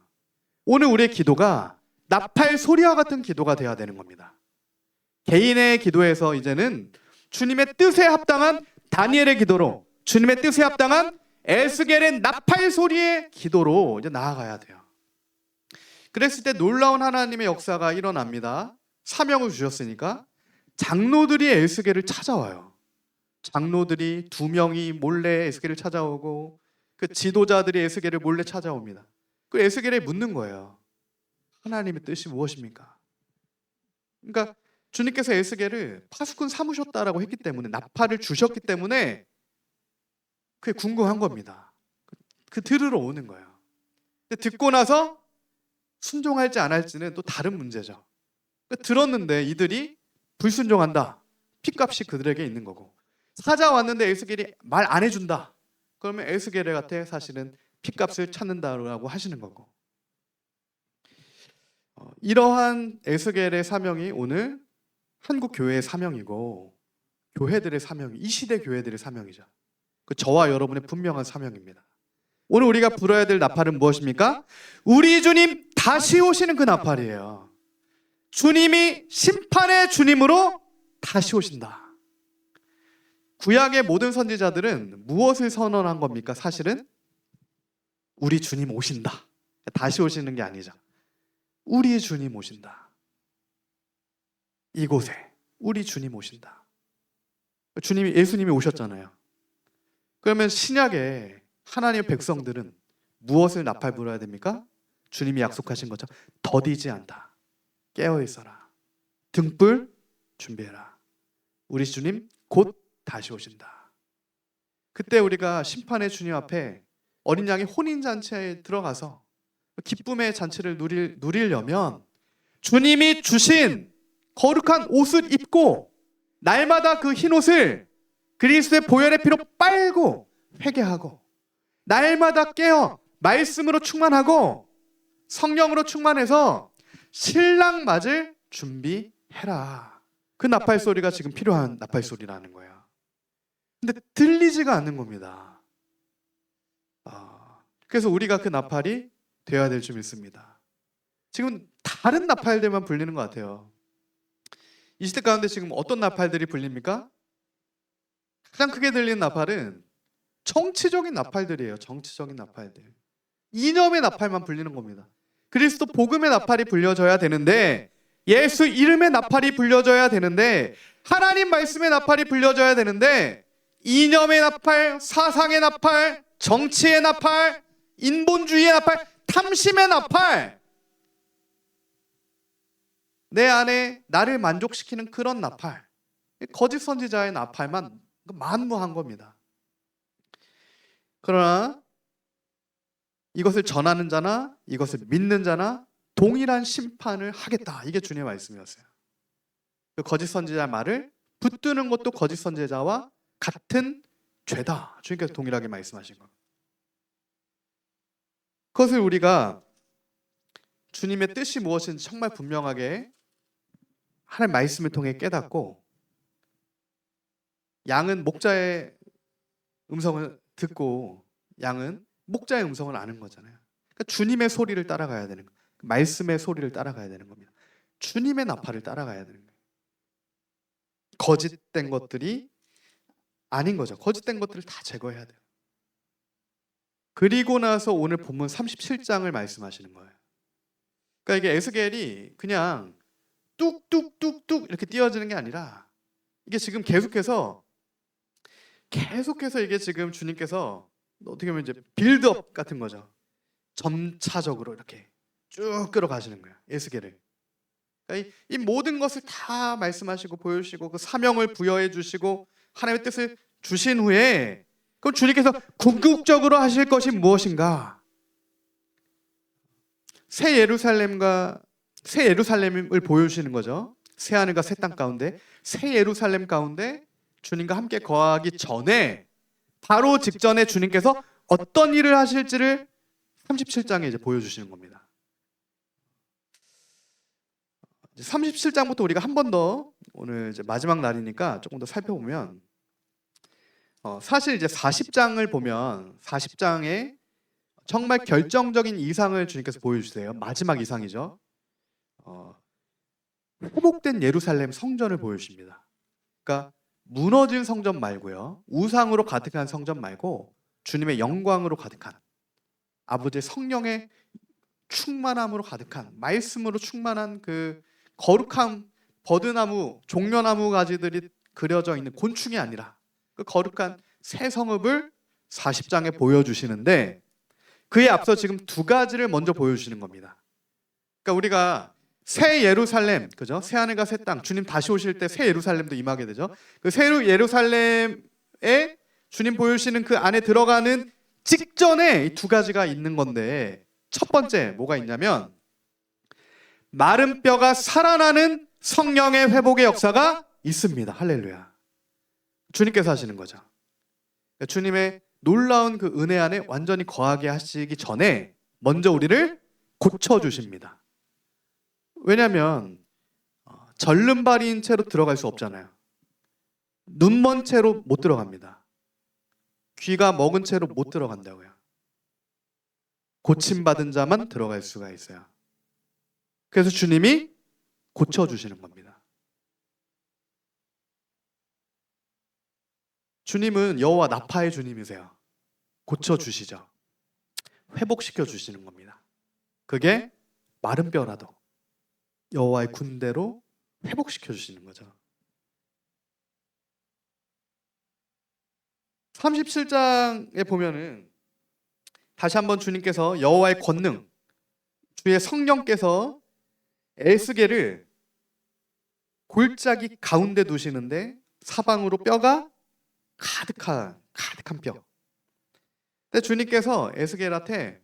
오늘 우리의 기도가 나팔 소리와 같은 기도가 돼야 되는 겁니다. 개인의 기도에서 이제는 주님의 뜻에 합당한 다니엘의 기도로, 주님의 뜻에 합당한 에스겔의 나팔 소리의 기도로 이제 나아가야 돼요. 그랬을 때 놀라운 하나님의 역사가 일어납니다. 사명을 주셨으니까 장로들이 에스겔을 찾아와요. 장로들이 2명이 몰래 에스겔을 찾아오고 그 지도자들이 에스겔을 몰래 찾아옵니다. 그 에스겔에 묻는 거예요. 하나님의 뜻이 무엇입니까? 그러니까 주님께서 에스겔을 파수꾼 삼으셨다라고 했기 때문에, 나팔을 주셨기 때문에 그게 궁금한 겁니다. 그 들으러 오는 거예요. 근데 듣고 나서 순종할지 안 할지는 또 다른 문제죠. 들었는데 이들이 불순종한다. 핏값이 그들에게 있는 거고, 찾아왔는데 에스겔이 말 안 해준다. 그러면 에스겔한테 사실은 핏값을 찾는다라고 하시는 거고, 이러한 에스겔의 사명이 오늘 한국 교회의 사명이고 교회들의 사명이, 이 시대 교회들의 사명이죠. 그 저와 여러분의 분명한 사명입니다. 오늘 우리가 불어야 될 나팔은 무엇입니까? 우리 주님 다시 오시는 그 나팔이에요. 주님이 심판의 주님으로 다시 오신다. 구약의 모든 선지자들은 무엇을 선언한 겁니까? 사실은 우리 주님 오신다. 다시 오시는 게 아니죠. 우리 주님 오신다. 이곳에 우리 주님 오신다. 예수님이 오셨잖아요. 그러면 신약에 하나님의 백성들은 무엇을 나팔 불어야 됩니까? 주님이 약속하신 것처럼 더디지 않다. 깨어 있어라. 등불 준비해라. 우리 주님 곧 다시 오신다. 그때 우리가 심판의 주님 앞에 어린 양의 혼인잔치에 들어가서 기쁨의 잔치를 누리려면 주님이 주신 거룩한 옷을 입고 날마다 그 흰 옷을 그리스도의 보혈의 피로 빨고 회개하고, 날마다 깨어 말씀으로 충만하고 성령으로 충만해서 신랑 맞을 준비해라. 그 나팔 소리가 지금 필요한 나팔 소리라는 거예요. 근데 들리지가 않는 겁니다. 그래서 우리가 그 나팔이 되어야 될 줄 믿습니다. 지금 다른 나팔들만 불리는 것 같아요. 이 시대 가운데 지금 어떤 나팔들이 불립니까? 가장 크게 들리는 나팔은 정치적인 나팔들이에요. 정치적인 나팔들. 이념의 나팔만 불리는 겁니다. 그리스도 복음의 나팔이 불려져야 되는데, 예수 이름의 나팔이 불려져야 되는데, 하나님 말씀의 나팔이 불려져야 되는데, 이념의 나팔, 사상의 나팔, 정치의 나팔, 인본주의의 나팔, 탐심의 나팔, 내 안에 나를 만족시키는 그런 나팔, 거짓 선지자의 나팔만 만무한 겁니다. 그러나 이것을 전하는 자나 이것을 믿는 자나 동일한 심판을 하겠다. 이게 주님의 말씀이었어요. 그 거짓 선지자의 말을 붙드는 것도 거짓 선지자와 같은 죄다. 주님께서 동일하게 말씀하신 겁니다. 그것을 우리가 주님의 뜻이 무엇인지 정말 분명하게 하나님의 말씀을 통해 깨닫고, 양은 목자의 음성을 듣고 양은 목자의 음성을 아는 거잖아요. 그러니까 주님의 소리를 따라가야 되는 거예요. 말씀의 소리를 따라가야 되는 겁니다. 주님의 나팔을 따라가야 되는 거예요. 거짓된 것들이 아닌 거죠. 거짓된 것들을 다 제거해야 돼요. 그리고 나서 오늘 본문 37장을 말씀하시는 거예요. 그러니까 이게 에스겔이 그냥 뚝뚝뚝뚝 이렇게 띄어지는 게 아니라, 이게 지금 계속해서 이게 지금 주님께서 어떻게 보면 이제 빌드업 같은 거죠. 점차적으로 이렇게 쭉 끌어가시는 거예요. 에스겔을. 그러니까 이 모든 것을 다 말씀하시고 보여주시고 그 사명을 부여해 주시고 하나님의 뜻을 주신 후에, 그럼 주님께서 궁극적으로 하실 것이 무엇인가? 새 예루살렘을 보여주시는 거죠. 새 하늘과 새 땅 가운데, 새 예루살렘 가운데 주님과 함께 거하기 전에, 바로 직전에 주님께서 어떤 일을 하실지를 37장에 이제 보여주시는 겁니다. 37장부터 우리가 한 번 더, 오늘 이제 마지막 날이니까 조금 더 살펴보면, 사실 이제 40장을 보면 40장에 정말 결정적인 이상을 주님께서 보여주세요. 마지막 이상이죠. 회복된 예루살렘 성전을 보여주십니다. 그러니까 무너진 성전 말고요, 우상으로 가득한 성전 말고 주님의 영광으로 가득한, 아버지의 성령의 충만함으로 가득한, 말씀으로 충만한 그 거룩함, 버드나무, 종려나무 가지들이 그려져 있는 곤충이 아니라 그 거룩한 새 성읍을 40장에 보여주시는데, 그에 앞서 지금 두 가지를 먼저 보여주시는 겁니다. 그러니까 우리가 새 예루살렘, 그죠? 새 하늘과 새 땅, 주님 다시 오실 때 새 예루살렘도 임하게 되죠. 그 새 예루살렘에 주님 보여주시는 그 안에 들어가는 직전에 이 두 가지가 있는 건데, 첫 번째 뭐가 있냐면 마른 뼈가 살아나는 성령의 회복의 역사가 있습니다. 할렐루야. 주님께서 하시는 거죠. 주님의 놀라운 그 은혜 안에 완전히 거하게 하시기 전에 먼저 우리를 고쳐주십니다. 왜냐하면 절름발이인 채로 들어갈 수 없잖아요. 눈먼 채로 못 들어갑니다. 귀가 먹은 채로 못 들어간다고요. 고침받은 자만 들어갈 수가 있어요. 그래서 주님이 고쳐주시는 겁니다. 주님은 여호와 나파의 주님이세요. 고쳐주시죠. 회복시켜 주시는 겁니다. 그게 마른 뼈라도 여호와의 군대로 회복시켜 주시는 거죠. 37장에 보면은 다시 한번 주님께서 여호와의 권능, 주의 성령께서 에스겔을 골짜기 가운데 두시는데 사방으로 뼈가 가득한 뼈. 근데 주님께서 에스겔한테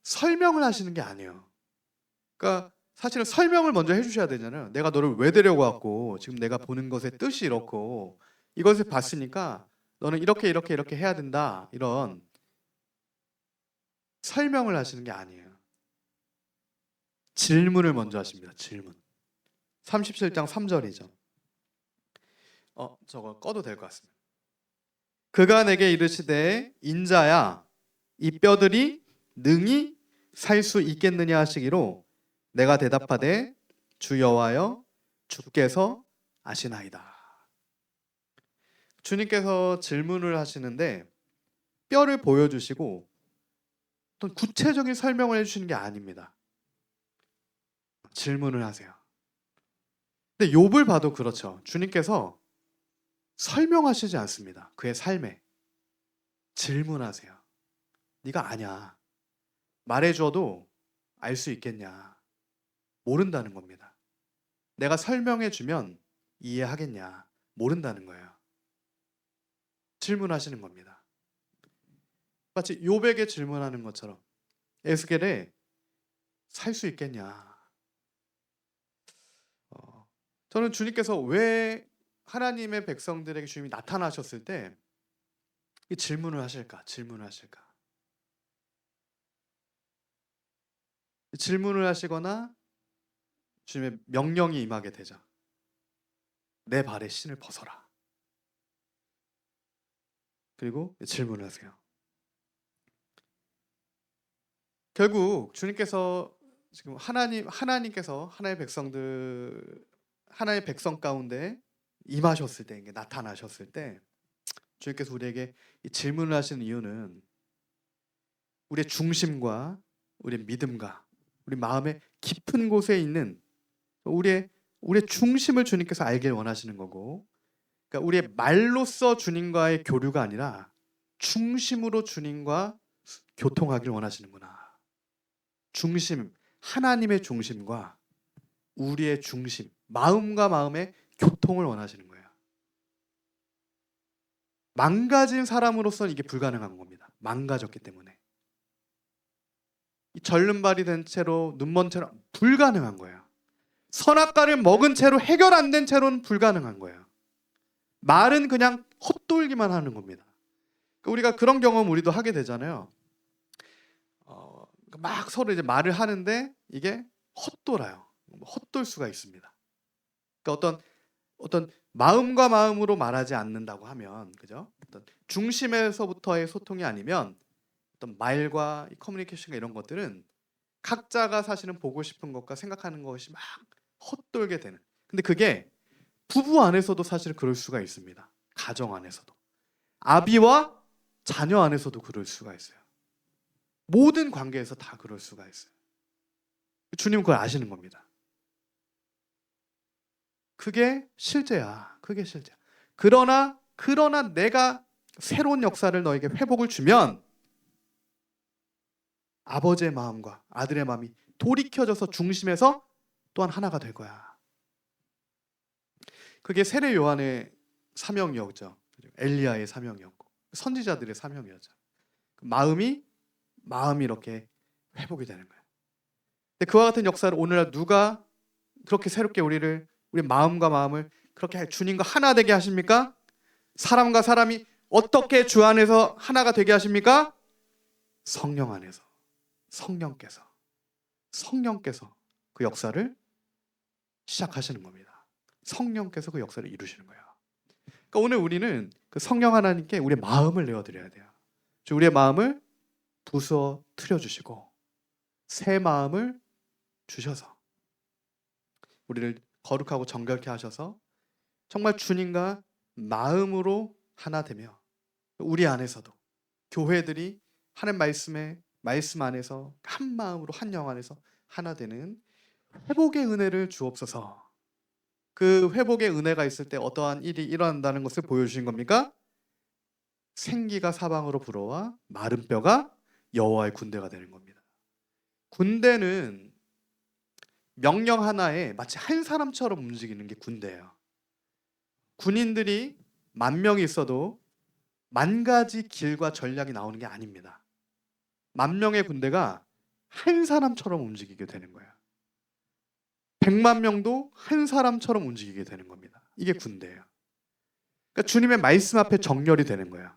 설명을 하시는 게 아니에요. 그러니까 사실은 설명을 먼저 해주셔야 되잖아요. 내가 너를 왜 데려왔고 지금 내가 보는 것의 뜻이 이렇고 이것을 봤으니까 너는 이렇게 해야 된다, 이런 설명을 하시는 게 아니에요. 질문을 먼저 하십니다. 질문. 37장 3절이죠. 저거 꺼도 될 것 같습니다. 그가 내게 이르시되 인자야 이 뼈들이 능히 살 수 있겠느냐 하시기로 내가 대답하되 주 여호와여 주께서 아시나이다. 주님께서 질문을 하시는데 뼈를 보여주시고 어떤 구체적인 설명을 해주시는 게 아닙니다. 질문을 하세요. 근데 욥을 봐도 그렇죠. 주님께서 설명하시지 않습니다. 그의 삶에 질문하세요. 네가 아냐? 말해줘도 알 수 있겠냐? 모른다는 겁니다. 내가 설명해주면 이해하겠냐? 모른다는 거예요. 질문하시는 겁니다. 마치 욥에게 질문하는 것처럼 에스겔에 살 수 있겠냐? 저는 주님께서 왜 하나님의 백성들에게 주님이 나타나셨을 때 이 질문을 하실까? 질문을 하실까? 질문을 하시거나 주님의 명령이 임하게 되죠. 내 발에 신을 벗어라. 그리고 질문을 하세요. 결국 주님께서 지금 하나님께서 하나의 백성 가운데 임하셨을 때, 나타나셨을 때 주님께서 우리에게 이 질문을 하시는 이유는 우리의 중심과 우리의 믿음과 우리 마음의 깊은 곳에 있는 우리의 중심을 주님께서 알길 원하시는 거고, 그러니까 우리의 말로써 주님과의 교류가 아니라 중심으로 주님과 교통하길 원하시는구나. 중심, 하나님의 중심과 우리의 중심, 마음과 마음의 교통을 원하시는 거예요. 망가진 사람으로서는 이게 불가능한 겁니다. 망가졌기 때문에. 이 절름발이 된 채로 눈먼 채로 불가능한 거예요. 선악과를 먹은 채로 해결 안 된 채로는 불가능한 거예요. 말은 그냥 헛돌기만 하는 겁니다. 우리가 그런 경험 우리도 하게 되잖아요. 막 서로 이제 말을 하는데 이게 헛돌아요. 헛돌 수가 있습니다. 그러니까 어떤 마음과 마음으로 말하지 않는다고 하면, 그죠? 어떤 중심에서부터의 소통이 아니면 어떤 말과 커뮤니케이션과 이런 것들은 각자가 사실은 보고 싶은 것과 생각하는 것이 막 헛돌게 되는. 근데 그게 부부 안에서도 사실 그럴 수가 있습니다. 가정 안에서도. 아비와 자녀 안에서도 그럴 수가 있어요. 모든 관계에서 다 그럴 수가 있어요. 주님은 그걸 아시는 겁니다. 그게 실제야. 그게 실제야. 그러나 내가 새로운 역사를 너에게 회복을 주면 아버지의 마음과 아들의 마음이 돌이켜져서 중심에서 또한 하나가 될 거야. 그게 세례 요한의 사명이었죠. 엘리야의 사명이었고 선지자들의 사명이었죠. 마음이 이렇게 회복이 되는 거예요. 근데 그와 같은 역사를 오늘날 누가 그렇게 새롭게 우리 마음과 마음을 그렇게 주님과 하나 되게 하십니까? 사람과 사람이 어떻게 주 안에서 하나가 되게 하십니까? 성령 안에서. 성령께서 그 역사를 시작하시는 겁니다. 성령께서 그 역사를 이루시는 거예요. 그러니까 오늘 우리는 그 성령 하나님께 우리의 마음을 내어드려야 돼요. 우리의 마음을 부수어뜨려 주시고 새 마음을 주셔서 우리를 거룩하고 정결케 하셔서 정말 주님과 마음으로 하나 되며 우리 안에서도 교회들이 하나님 말씀 안에서 한 마음으로 한 영 안에서 하나 되는 회복의 은혜를 주옵소서. 그 회복의 은혜가 있을 때 어떠한 일이 일어난다는 것을 보여주신 겁니까? 생기가 사방으로 불어와 마른 뼈가 여호와의 군대가 되는 겁니다. 군대는 명령 하나에 마치 한 사람처럼 움직이는 게 군대예요. 군인들이 10,000명이 있어도 10,000가지 길과 전략이 나오는 게 아닙니다. 10,000명의 군대가 한 사람처럼 움직이게 되는 거예요. 100,000,000명도 한 사람처럼 움직이게 되는 겁니다. 이게 군대예요. 그러니까 주님의 말씀 앞에 정렬이 되는 거예요.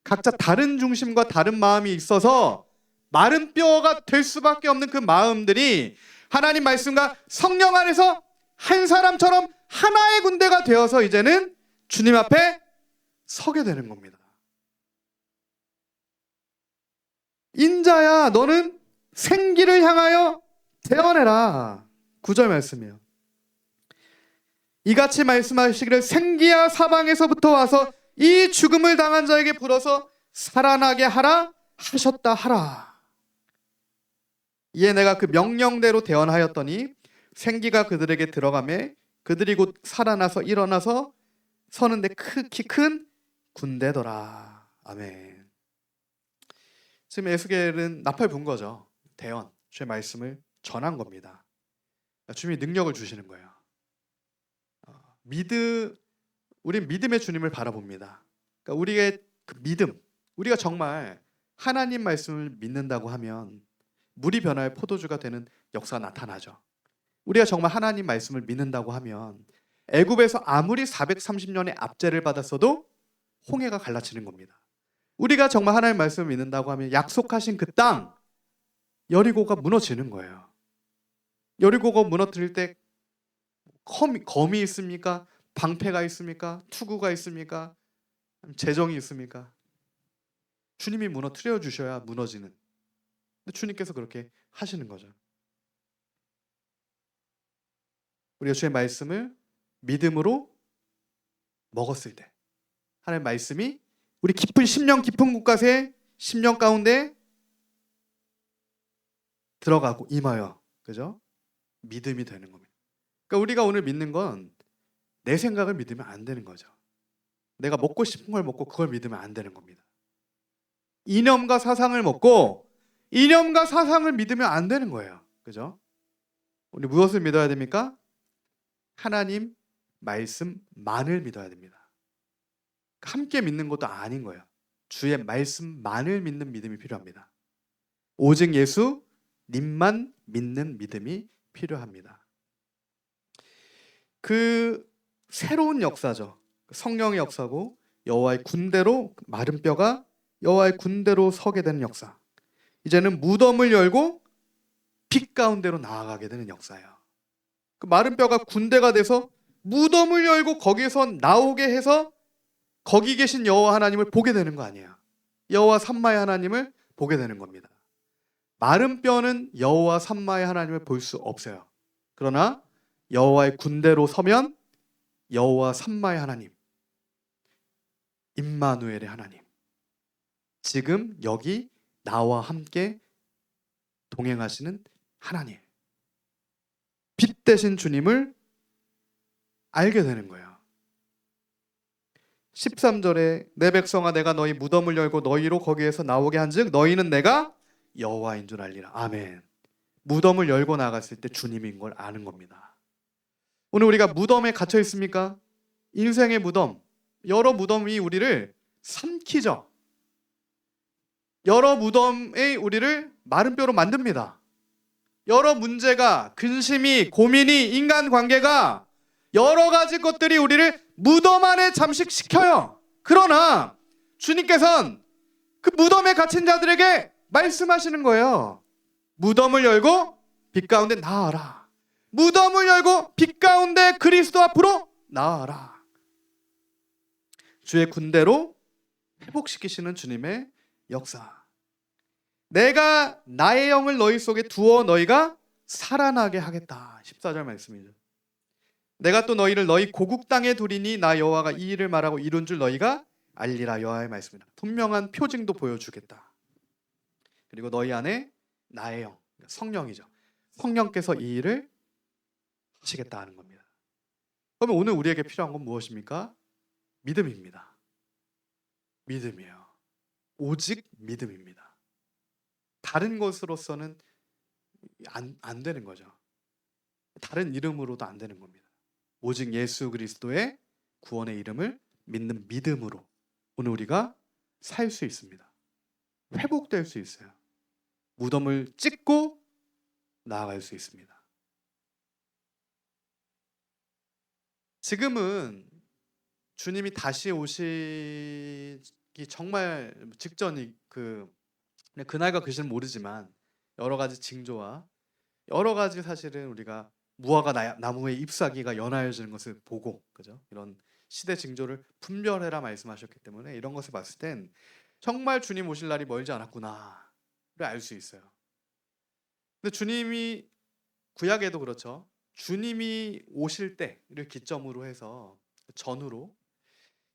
각자 다른 중심과 다른 마음이 있어서 마른 뼈가 될 수밖에 없는 그 마음들이 하나님 말씀과 성령 안에서 한 사람처럼 하나의 군대가 되어서 이제는 주님 앞에 서게 되는 겁니다. 인자야, 너는 생기를 향하여 대언해라. 9절 말씀이에요. 이같이 말씀하시기를 생기야 사방에서부터 와서 이 죽음을 당한 자에게 불어서 살아나게 하라 하셨다 하라. 이에 내가 그 명령대로 대언하였더니 생기가 그들에게 들어가매 그들이 곧 살아나서 일어나서 서는데 키 큰 군대더라. 아멘. 지금 에스겔은 나팔 분 거죠. 대언, 주의 말씀을 전한 겁니다. 주님이 능력을 주시는 거예요. 우린 믿음의 주님을 바라봅니다. 그러니까 우리의 그 믿음, 우리가 정말 하나님 말씀을 믿는다고 하면 물이 변화의 포도주가 되는 역사가 나타나죠. 우리가 정말 하나님 말씀을 믿는다고 하면 애굽에서 아무리 430년의 압제를 받았어도 홍해가 갈라치는 겁니다. 우리가 정말 하나님 말씀을 믿는다고 하면 약속하신 그 땅 여리고가 무너지는 거예요. 여리고가 무너뜨릴 때 검이 있습니까? 방패가 있습니까? 투구가 있습니까? 재정이 있습니까? 주님이 무너뜨려 주셔야 무너지는. 근데 주님께서 그렇게 하시는 거죠. 우리가 주의 말씀을 믿음으로 먹었을 때 하나님의 말씀이 우리 깊은 심령 깊은 곳까지 심령 가운데 들어가고 임하여, 그죠? 믿음이 되는 겁니다. 그러니까 우리가 오늘 믿는 건 내 생각을 믿으면 안 되는 거죠. 내가 먹고 싶은 걸 먹고 그걸 믿으면 안 되는 겁니다. 이념과 사상을 먹고 이념과 사상을 믿으면 안 되는 거예요. 그죠? 우리 무엇을 믿어야 됩니까? 하나님 말씀만을 믿어야 됩니다. 함께 믿는 것도 아닌 거예요. 주의 말씀만을 믿는 믿음이 필요합니다. 오직 예수 님만 믿는 믿음이 필요합니다. 그 새로운 역사죠. 성령의 역사고 여호와의 군대로 마른 뼈가 여호와의 군대로 서게 되는 역사. 이제는 무덤을 열고 빛 가운데로 나아가게 되는 역사예요. 그 마른 뼈가 군대가 돼서 무덤을 열고 거기에서 나오게 해서 거기 계신 여호와 하나님을 보게 되는 거 아니에요. 여호와 삼마의 하나님을 보게 되는 겁니다. 마른 뼈는 여호와 삼마의 하나님을 볼 수 없어요. 그러나 여호와의 군대로 서면 여호와 삼마의 하나님, 임마누엘의 하나님, 지금 여기 나와 함께 동행하시는 하나님, 빛 되신 주님을 알게 되는 거예요. 13절에 내 백성아 내가 너희 무덤을 열고 너희로 거기에서 나오게 한즉 너희는 내가 여호와인 줄 알리라. 아멘. 무덤을 열고 나갔을 때 주님인 걸 아는 겁니다. 오늘 우리가 무덤에 갇혀 있습니까? 인생의 무덤, 여러 무덤이 우리를 삼키죠. 여러 무덤이 우리를 마른 뼈로 만듭니다. 여러 문제가, 근심이, 고민이, 인간관계가 여러 가지 것들이 우리를 무덤 안에 잠식시켜요. 그러나 주님께서는 그 무덤에 갇힌 자들에게 말씀하시는 거예요. 무덤을 열고 빛 가운데 나아라. 무덤을 열고 빛 가운데 그리스도 앞으로 나아라. 주의 군대로 회복시키시는 주님의 역사. 내가 나의 영을 너희 속에 두어 너희가 살아나게 하겠다. 14절 말씀이죠. 내가 또 너희를 너희 고국 땅에 두리니 나 여호와가 이 일을 말하고 이룬 줄 너희가 알리라. 여호와의 말씀이다. 분명한 표징도 보여주겠다. 그리고 너희 안에 나의 영, 성령이죠. 성령께서 이 일을 하시겠다 하는 겁니다. 그러면 오늘 우리에게 필요한 건 무엇입니까? 믿음입니다. 믿음이에요. 오직 믿음입니다. 다른 것으로서는 안 되는 거죠. 다른 이름으로도 안 되는 겁니다. 오직 예수 그리스도의 구원의 이름을 믿는 믿음으로 오늘 우리가 살 수 있습니다. 회복될 수 있어요. 무덤을 찢고 나아갈 수 있습니다. 지금은 주님이 다시 오시기 정말 직전이 그날과 그 시는 모르지만 여러 가지 징조와 여러 가지 사실은 우리가 무화과 나무의 잎사귀가 연하여지는 것을 보고, 그죠? 이런 시대 징조를 분별해라 말씀하셨기 때문에 이런 것을 봤을 땐 정말 주님 오실 날이 멀지 않았구나를 알 수 있어요. 근데 주님이 구약에도 그렇죠. 주님이 오실 때를 기점으로 해서 전후로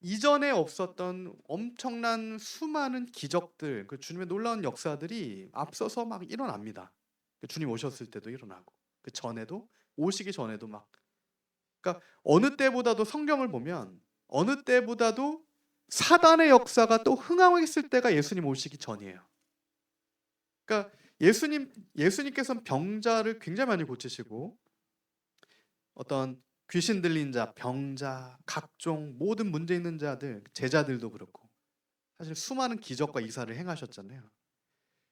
이전에 없었던 엄청난 수많은 기적들, 그 주님의 놀라운 역사들이 앞서서 막 일어납니다. 주님 오셨을 때도 일어나고, 그 전에도, 오시기 전에도 막. 그러니까 어느 때보다도 성경을 보면 어느 때보다도 사단의 역사가 또 흥황했을 때가 예수님 오시기 전이에요. 그러니까 예수님께서는 병자를 굉장히 많이 고치시고, 어떤 귀신 들린 자, 병자, 각종 모든 문제 있는 자들, 제자들도 그렇고 사실 수많은 기적과 이사를 행하셨잖아요.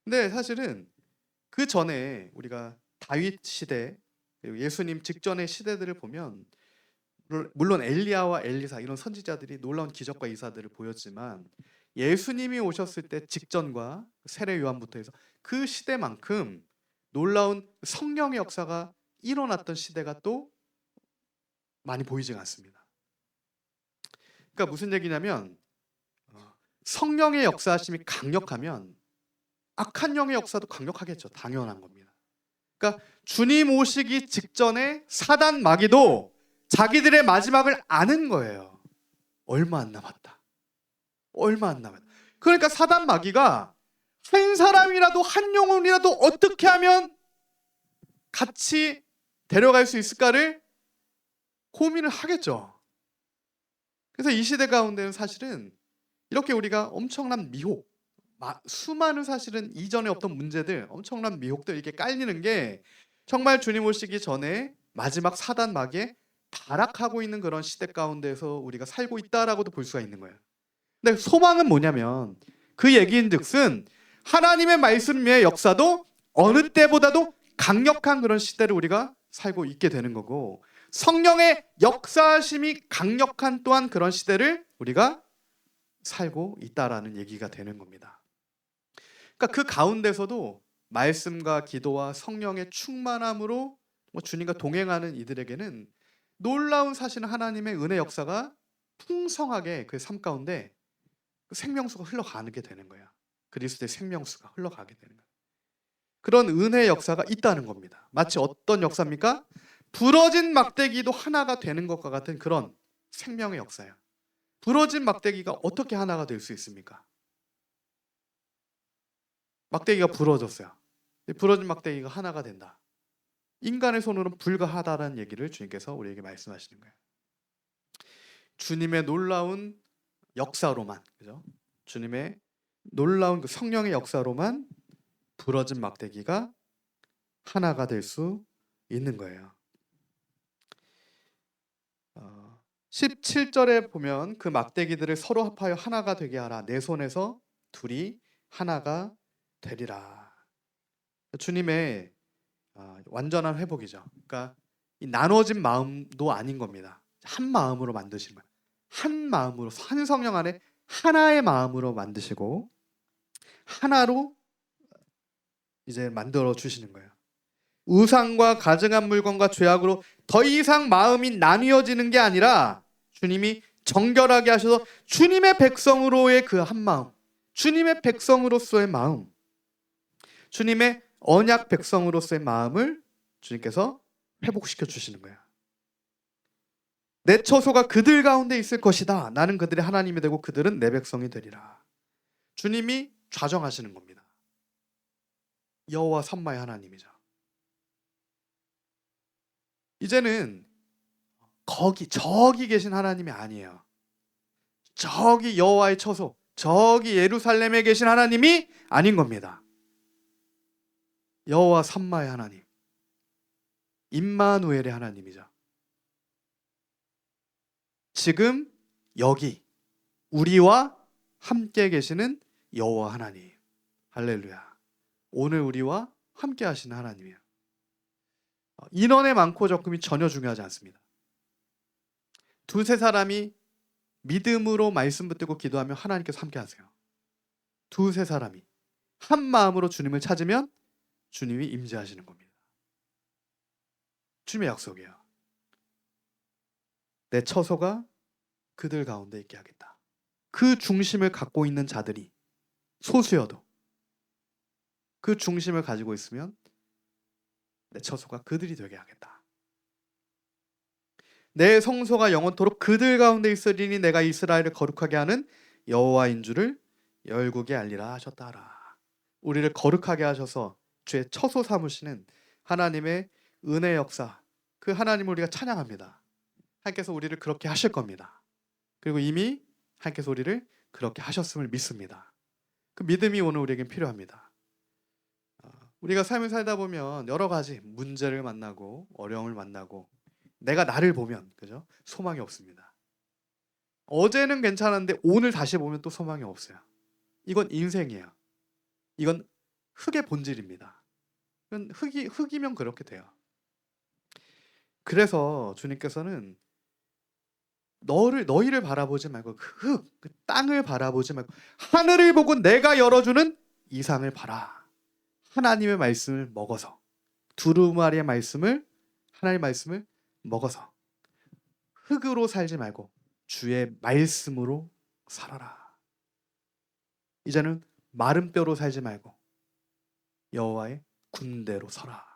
근데 사실은 그 전에 우리가 다윗 시대, 그리고 예수님 직전의 시대들을 보면 물론 엘리야와 엘리사 이런 선지자들이 놀라운 기적과 이사들을 보였지만 예수님이 오셨을 때 직전과 세례 요한부터 해서 그 시대만큼 놀라운 성령의 역사가 일어났던 시대가 또 많이 보이지가 않습니다. 그러니까 무슨 얘기냐면 성령의 역사하심이 강력하면 악한 영의 역사도 강력하겠죠. 당연한 겁니다. 그러니까 주님 오시기 직전에 사단 마귀도 자기들의 마지막을 아는 거예요. 얼마 안 남았다. 얼마 안 남았다. 그러니까 사단 마귀가 한 사람이라도 한 영혼이라도 어떻게 하면 같이 데려갈 수 있을까를 고민을 하겠죠. 그래서 이 시대 가운데는 사실은 이렇게 우리가 엄청난 미혹, 수많은 사실은 이전에 없던 문제들, 엄청난 미혹들 이렇게 깔리는 게 정말 주님 오시기 전에 마지막 사단 마귀에 타락하고 있는 그런 시대 가운데서 우리가 살고 있다라고도 볼 수가 있는 거예요. 근데 소망은 뭐냐면 그 얘기인즉슨 하나님의 말씀의 역사도 어느 때보다도 강력한 그런 시대를 우리가 살고 있게 되는 거고, 성령의 역사심이 강력한 또한 그런 시대를 우리가 살고 있다라는 얘기가 되는 겁니다. 그러니까 그 가운데서도 말씀과 기도와 성령의 충만함으로 주님과 동행하는 이들에게는 놀라운 사실 하나님의 은혜 역사가 풍성하게 그 삶 가운데 그 생명수가 흘러가게 되는 거야. 그리스도의 생명수가 흘러가게 되는 거야. 그런 은혜의 역사가 있다는 겁니다. 마치 어떤 역사입니까? 부러진 막대기도 하나가 되는 것과 같은 그런 생명의 역사예요. 부러진 막대기가 어떻게 하나가 될 수 있습니까? 막대기가 부러졌어요. 부러진 막대기가 하나가 된다. 인간의 손으로는 불가하다라는 얘기를 주님께서 우리에게 말씀하시는 거예요. 주님의 놀라운 역사로만, 그죠? 주님의 놀라운 그 성령의 역사로만 부러진 막대기가 하나가 될 수 있는 거예요. 17절에 보면 그 막대기들을 서로 합하여 하나가 되게 하라. 내 손에서 둘이 하나가 되리라. 주님의 완전한 회복이죠. 그러니까 이 나눠진 마음도 아닌 겁니다. 한 마음으로 만드시는 거예요. 한 마음으로, 한 성령 안에 하나의 마음으로 만드시고 하나로 이제 만들어 주시는 거예요. 우상과 가증한 물건과 죄악으로 더 이상 마음이 나뉘어지는 게 아니라 주님이 정결하게 하셔서 주님의 백성으로의 그 한 마음, 주님의 백성으로서의 마음, 주님의 언약 백성으로서의 마음을 주님께서 회복시켜 주시는 거야. 내 처소가 그들 가운데 있을 것이다. 나는 그들의 하나님이 되고 그들은 내 백성이 되리라. 주님이 좌정하시는 겁니다. 여호와 삼마의 하나님이죠. 이제는 저기 계신 하나님이 아니에요. 저기 여호와의 처소, 저기 예루살렘에 계신 하나님이 아닌 겁니다. 여호와 삼마의 하나님, 임마누엘의 하나님이죠. 지금 여기 우리와 함께 계시는 여호와 하나님, 할렐루야. 오늘 우리와 함께 하시는 하나님이에요. 인원의 많고 적음이 전혀 중요하지 않습니다. 두세 사람이 믿음으로 말씀 붙들고 기도하면 하나님께서 함께 하세요. 두세 사람이 한 마음으로 주님을 찾으면 주님이 임재하시는 겁니다. 주님의 약속이에요. 내 처소가 그들 가운데 있게 하겠다. 그 중심을 갖고 있는 자들이 소수여도 그 중심을 가지고 있으면 내 처소가 그들이 되게 하겠다. 내 성소가 영원토록 그들 가운데 있으리니 내가 이스라엘을 거룩하게 하는 여호와인 줄을 열국에 알리라 하셨다 하라. 우리를 거룩하게 하셔서 주의 처소 삼으시는 하나님의 은혜 역사, 그 하나님을 우리가 찬양합니다. 하나님께서 우리를 그렇게 하실 겁니다. 그리고 이미 하나님께서 우리를 그렇게 하셨음을 믿습니다. 그 믿음이 오늘 우리에겐 필요합니다. 우리가 삶을 살다 보면 여러 가지 문제를 만나고 어려움을 만나고 내가 나를 보면 그죠? 소망이 없습니다. 어제는 괜찮았는데 오늘 다시 보면 또 소망이 없어요. 이건 인생이에요. 이건 흙의 본질입니다. 이건 흙이면 그렇게 돼요. 그래서 주님께서는 너희를 바라보지 말고 그 땅을 바라보지 말고 하늘을 보고 내가 열어주는 이상을 봐라. 하나님의 말씀을 먹어서 두루마리의 말씀을 하나님의 말씀을 먹어서 흙으로 살지 말고 주의 말씀으로 살아라. 이제는 마른 뼈로 살지 말고 여호와의 군대로 서라.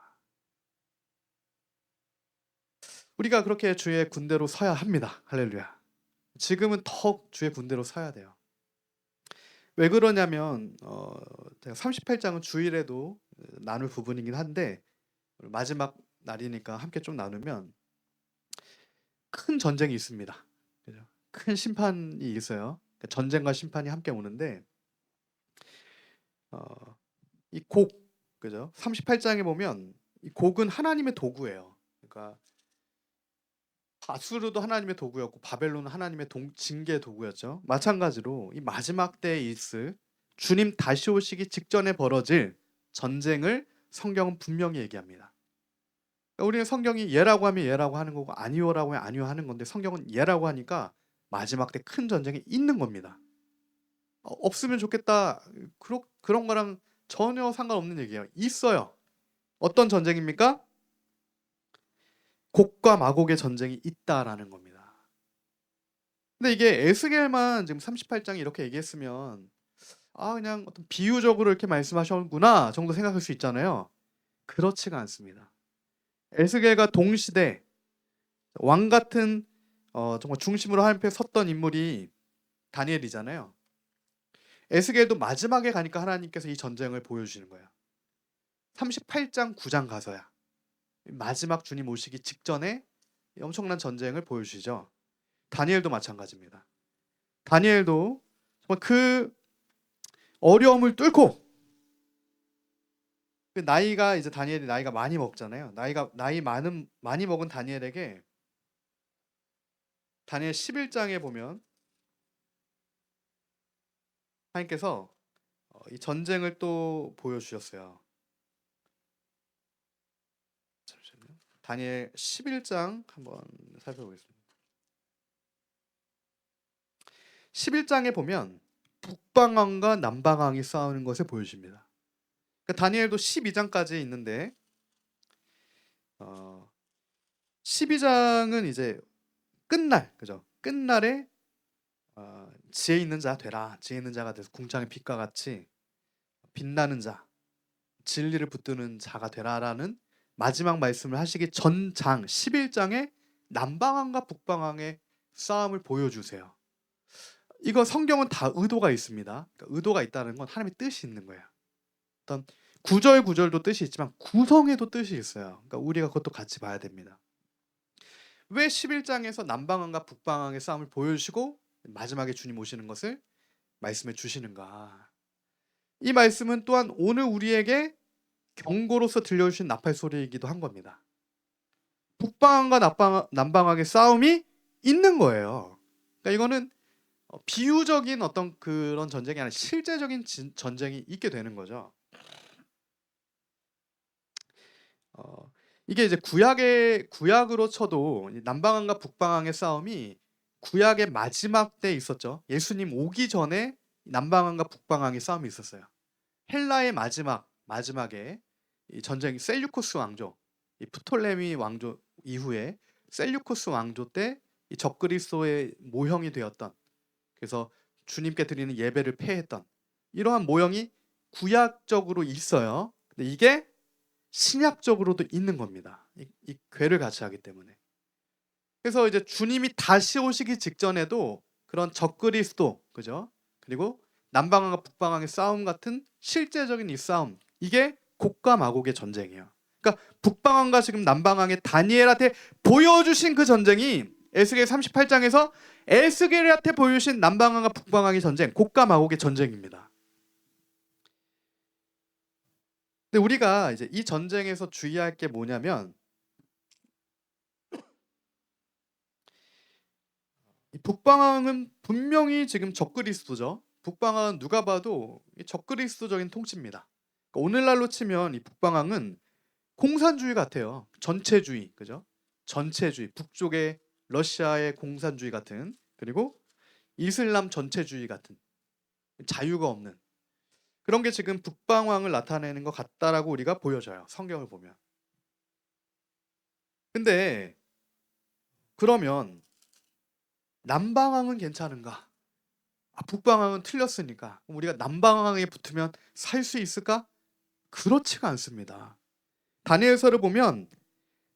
우리가 그렇게 주의 군대로 서야 합니다. 할렐루야. 지금은 더 주의 군대로 서야 돼요. 왜 그러냐면 제가 38장은 주일에도 나눌 부분이긴 한데 마지막 날이니까 함께 좀 나누면 큰 전쟁이 있습니다. 그죠? 큰 심판이 있어요. 전쟁과 심판이 함께 오는데 이 곡, 그죠? 38장에 보면 이 곡은 하나님의 도구예요. 그러니까 아수르도 하나님의 도구였고 바벨론은 하나님의 징계의 도구였죠. 마찬가지로 이 마지막 때에 있을 주님 다시 오시기 직전에 벌어질 전쟁을 성경은 분명히 얘기합니다. 그러니까 우리는 성경이 예라고 하면 예라고 하는 거고 아니오라고 하면 아니오 하는 건데 성경은 예라고 하니까 마지막 때 큰 전쟁이 있는 겁니다. 없으면 좋겠다. 그런 거랑 전혀 상관없는 얘기예요. 있어요. 어떤 전쟁입니까? 곡과 마곡의 전쟁이 있다라는 겁니다. 근데 이게 에스겔만 지금 38장에 이렇게 얘기했으면 그냥 어떤 비유적으로 이렇게 말씀하셨구나 정도 생각할 수 있잖아요. 그렇지가 않습니다. 에스겔과 동시대 왕 같은 정말 중심으로 하나님 앞에 섰던 인물이 다니엘이잖아요. 에스겔도 마지막에 가니까 하나님께서 이 전쟁을 보여주시는 거예요. 38장 9장 가서야 마지막 주님 오시기 직전에 엄청난 전쟁을 보여주시죠. 다니엘도 마찬가지입니다. 다니엘도 정말 그 어려움을 뚫고 그 나이가 이제 다니엘이 나이가 많이 먹잖아요. 나이 많이 먹은 다니엘에게 다니엘 11장에 보면 하나님께서 이 전쟁을 또 보여주셨어요. 잠시만요. 다니엘 11장 한번 살펴보겠습니다. 11장에 보면 북방왕과 남방왕이 싸우는 것을 보여줍니다. 그러니까 다니엘도 12장까지 있는데 12장은 이제 끝날, 그죠? 끝날에 지혜 있는 자 되라. 지혜 있는 자가 돼서 궁창의 빛과 같이 빛나는 자, 진리를 붙드는 자가 되라라는 마지막 말씀을 하시기 전장 11장에 남방왕과 북방왕의 싸움을 보여주세요. 이거 성경은 다 의도가 있습니다. 그러니까 의도가 있다는 건 하나님의 뜻이 있는 거예요. 어떤 구절도 뜻이 있지만 구성에도 뜻이 있어요. 그러니까 우리가 그것도 같이 봐야 됩니다. 왜 11장에서 남방왕과 북방왕의 싸움을 보여주시고 마지막에 주님 오시는 것을 말씀해 주시는가? 이 말씀은 또한 오늘 우리에게 경고로서 들려주신 나팔 소리이기도 한 겁니다. 북방왕과 남방왕의 싸움이 있는 거예요. 그러니까 이거는 비유적인 어떤 그런 전쟁이 아니라 실제적인 전쟁이 있게 되는 거죠. 이게 이제 구약으로 쳐도 남방왕과 북방왕의 싸움이 구약의 마지막 때 있었죠. 예수님 오기 전에 남방왕과 북방왕의 싸움이 있었어요. 헬라의 마지막에 이 전쟁이 셀류쿠스 왕조, 이 프톨레미 이후에 셀류코스 왕조 때 이 적그리스도의 모형이 되었던, 그래서 주님께 드리는 예배를 폐했던 이러한 모형이 구약적으로 있어요. 근데 이게 신약적으로도 있는 겁니다. 이 궤를 같이 하기 때문에. 그래서 이제 주님이 다시 오시기 직전에도 그런 적그리스도, 그죠? 그리고 남방왕과 북방왕의 싸움 같은 실제적인 이 싸움, 이게 곡과 마곡의 전쟁이에요. 그러니까 북방왕과 지금 남방왕의 다니엘한테 보여주신 그 전쟁이 에스겔 38장에서 에스겔한테 보여주신 남방왕과 북방왕의 전쟁, 곡과 마곡의 전쟁입니다. 근데 우리가 이제 이 전쟁에서 주의할 게 뭐냐면, 이 북방왕은 분명히 지금 적그리스도죠. 북방왕은 누가 봐도 적그리스도적인 통치입니다. 그러니까 오늘날로 치면 이 북방왕은 공산주의 같아요. 전체주의, 그죠? 전체주의, 북쪽의 러시아의 공산주의 같은, 그리고 이슬람 전체주의 같은, 자유가 없는 그런 게 지금 북방왕을 나타내는 것 같다라고 우리가 보여져요. 성경을 보면. 근데 그러면 남방왕은 괜찮은가? 북방왕은 틀렸으니까 그럼 우리가 남방왕에 붙으면 살 수 있을까? 그렇지가 않습니다. 다니엘서를 보면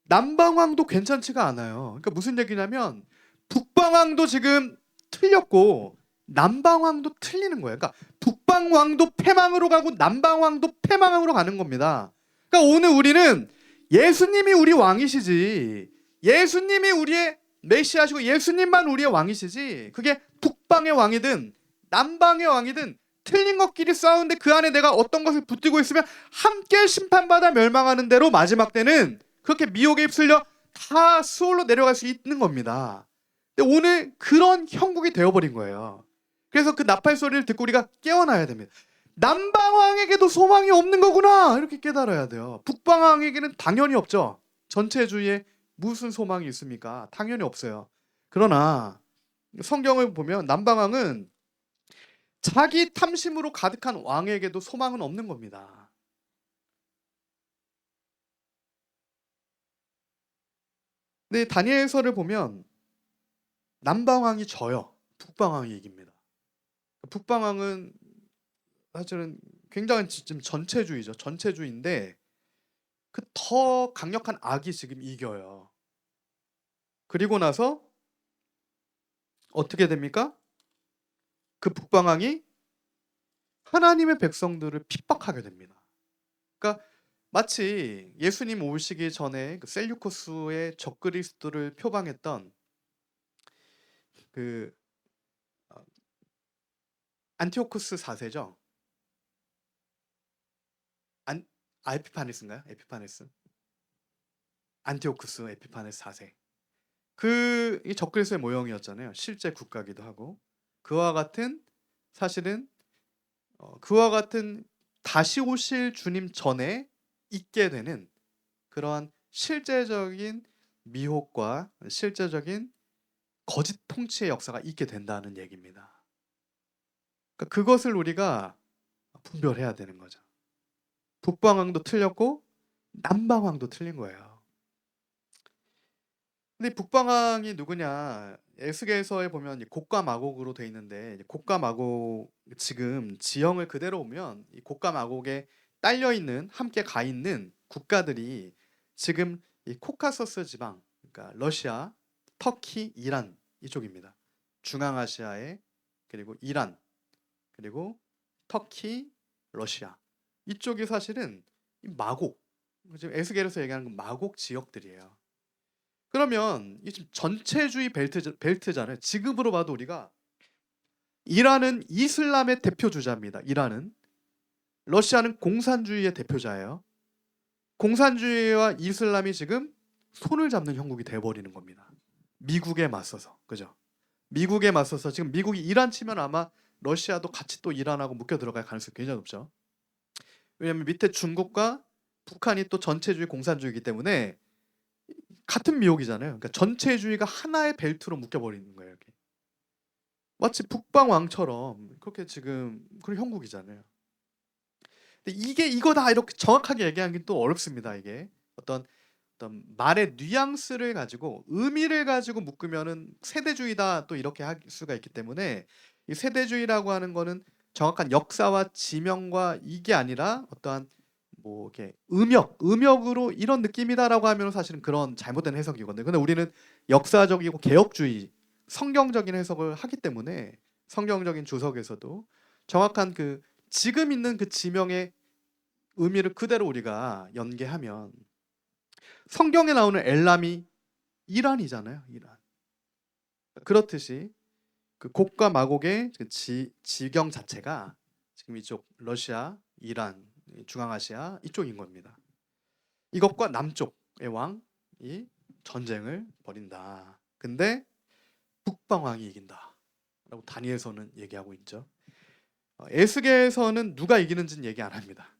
남방왕도 괜찮지가 않아요. 그러니까 무슨 얘기냐면 북방왕도 지금 틀렸고 남방왕도 틀리는 거예요. 그러니까 북방왕도 패망으로 가고 남방왕도 패망으로 가는 겁니다. 그러니까 오늘 우리는 예수님이 우리 왕이시지, 예수님이 우리의 메시아시고 예수님만 우리의 왕이시지, 그게 북방의 왕이든 남방의 왕이든 틀린 것끼리 싸우는데 그 안에 내가 어떤 것을 붙들고 있으면 함께 심판받아 멸망하는 대로 마지막 때는 그렇게 미혹에 휩쓸려 다 수월로 내려갈 수 있는 겁니다. 근데 오늘 그런 형국이 되어버린 거예요. 그래서 그 나팔 소리를 듣고 우리가 깨어나야 됩니다. 남방왕에게도 소망이 없는 거구나, 이렇게 깨달아야 돼요. 북방왕에게는 당연히 없죠. 전체주의에 무슨 소망이 있습니까? 당연히 없어요. 그러나 성경을 보면 남방왕은 자기 탐심으로 가득한 왕에게도 소망은 없는 겁니다. 근데 다니엘서를 보면 남방왕이 져요. 북방왕이 이깁니다. 북방왕은 사실은 굉장히 지금 전체주의죠. 전체주의인데 그 더 강력한 악이 지금 이겨요. 그리고 나서 어떻게 됩니까? 그 북방왕이 하나님의 백성들을 핍박하게 됩니다. 그러니까 마치 예수님 오시기 전에 그 셀류코스의 적그리스도를 표방했던 그 안티오쿠스 4세죠. 에피파네스인가요? 에피파네스. 안티오쿠스 에피파네스 4세. 이 적그리스도의 모형이었잖아요. 실제 국가기도 하고. 그와 같은, 사실은 그와 같은 다시 오실 주님 전에 있게 되는 그러한 실제적인 미혹과 실제적인 거짓 통치의 역사가 있게 된다는 얘기입니다. 그러니까 그것을 우리가 분별해야 되는 거죠. 북방왕도 틀렸고 남방왕도 틀린 거예요. 근데 북방왕이 누구냐? 에스겔서에 보면 곡과 마곡으로 돼 있는데, 곡과 마곡 지금 지형을 그대로 보면 이 곡과 마곡에 딸려 있는, 함께 가 있는 국가들이 지금 이 코카서스 지방, 그러니까 러시아, 터키, 이란 이쪽입니다. 중앙아시아에, 그리고 이란, 그리고 터키, 러시아 이쪽이 사실은 이 마곡, 지금 에스겔에서 얘기하는 건 마곡 지역들이에요. 그러면 이 지금 전체주의 벨트잖아요. 지금으로 봐도 우리가 이란은 이슬람의 대표 주자입니다. 이란은, 러시아는 공산주의의 대표자예요. 공산주의와 이슬람이 지금 손을 잡는 형국이 돼버리는 겁니다. 미국에 맞서서, 그죠? 미국에 맞서서 지금 미국이 이란 치면 아마 러시아도 같이 또 이란하고 묶여 들어갈 가능성이 굉장히 높죠. 왜냐하면 밑에 중국과 북한이 또 전체주의 공산주의이기 때문에 같은 미혹이잖아요. 그러니까 전체주의가 하나의 벨트로 묶여버리는 거예요. 이렇게. 마치 북방왕처럼 그렇게 지금 그런 형국이잖아요. 근데 이게 이거다 이렇게 정확하게 얘기하기 또 어렵습니다. 이게 어떤 어떤 말의 뉘앙스를 가지고 의미를 가지고 묶으면은 세대주의다 또 이렇게 할 수가 있기 때문에 이 세대주의라고 하는 거는 정확한 역사와 지명과 이게 아니라 어떠한 뭐 이렇게 음역으로 이런 느낌이다라고 하면 사실은 그런 잘못된 해석이거든요. 근데 우리는 역사적이고 개혁주의, 성경적인 해석을 하기 때문에 성경적인 주석에서도 정확한 그 지금 있는 그 지명의 의미를 그대로 우리가 연계하면 성경에 나오는 엘람이 이란이잖아요. 이란. 그렇듯이 그 곡과 마곡의 그 지경 자체가 지금 이쪽 러시아, 이란, 중앙아시아 이쪽인 겁니다. 이것과 남쪽의 왕이 전쟁을 벌인다. 근데 북방왕이 이긴다. 라고 다니엘서는 얘기하고 있죠. 에스겔에서는 누가 이기는지는 얘기 안 합니다.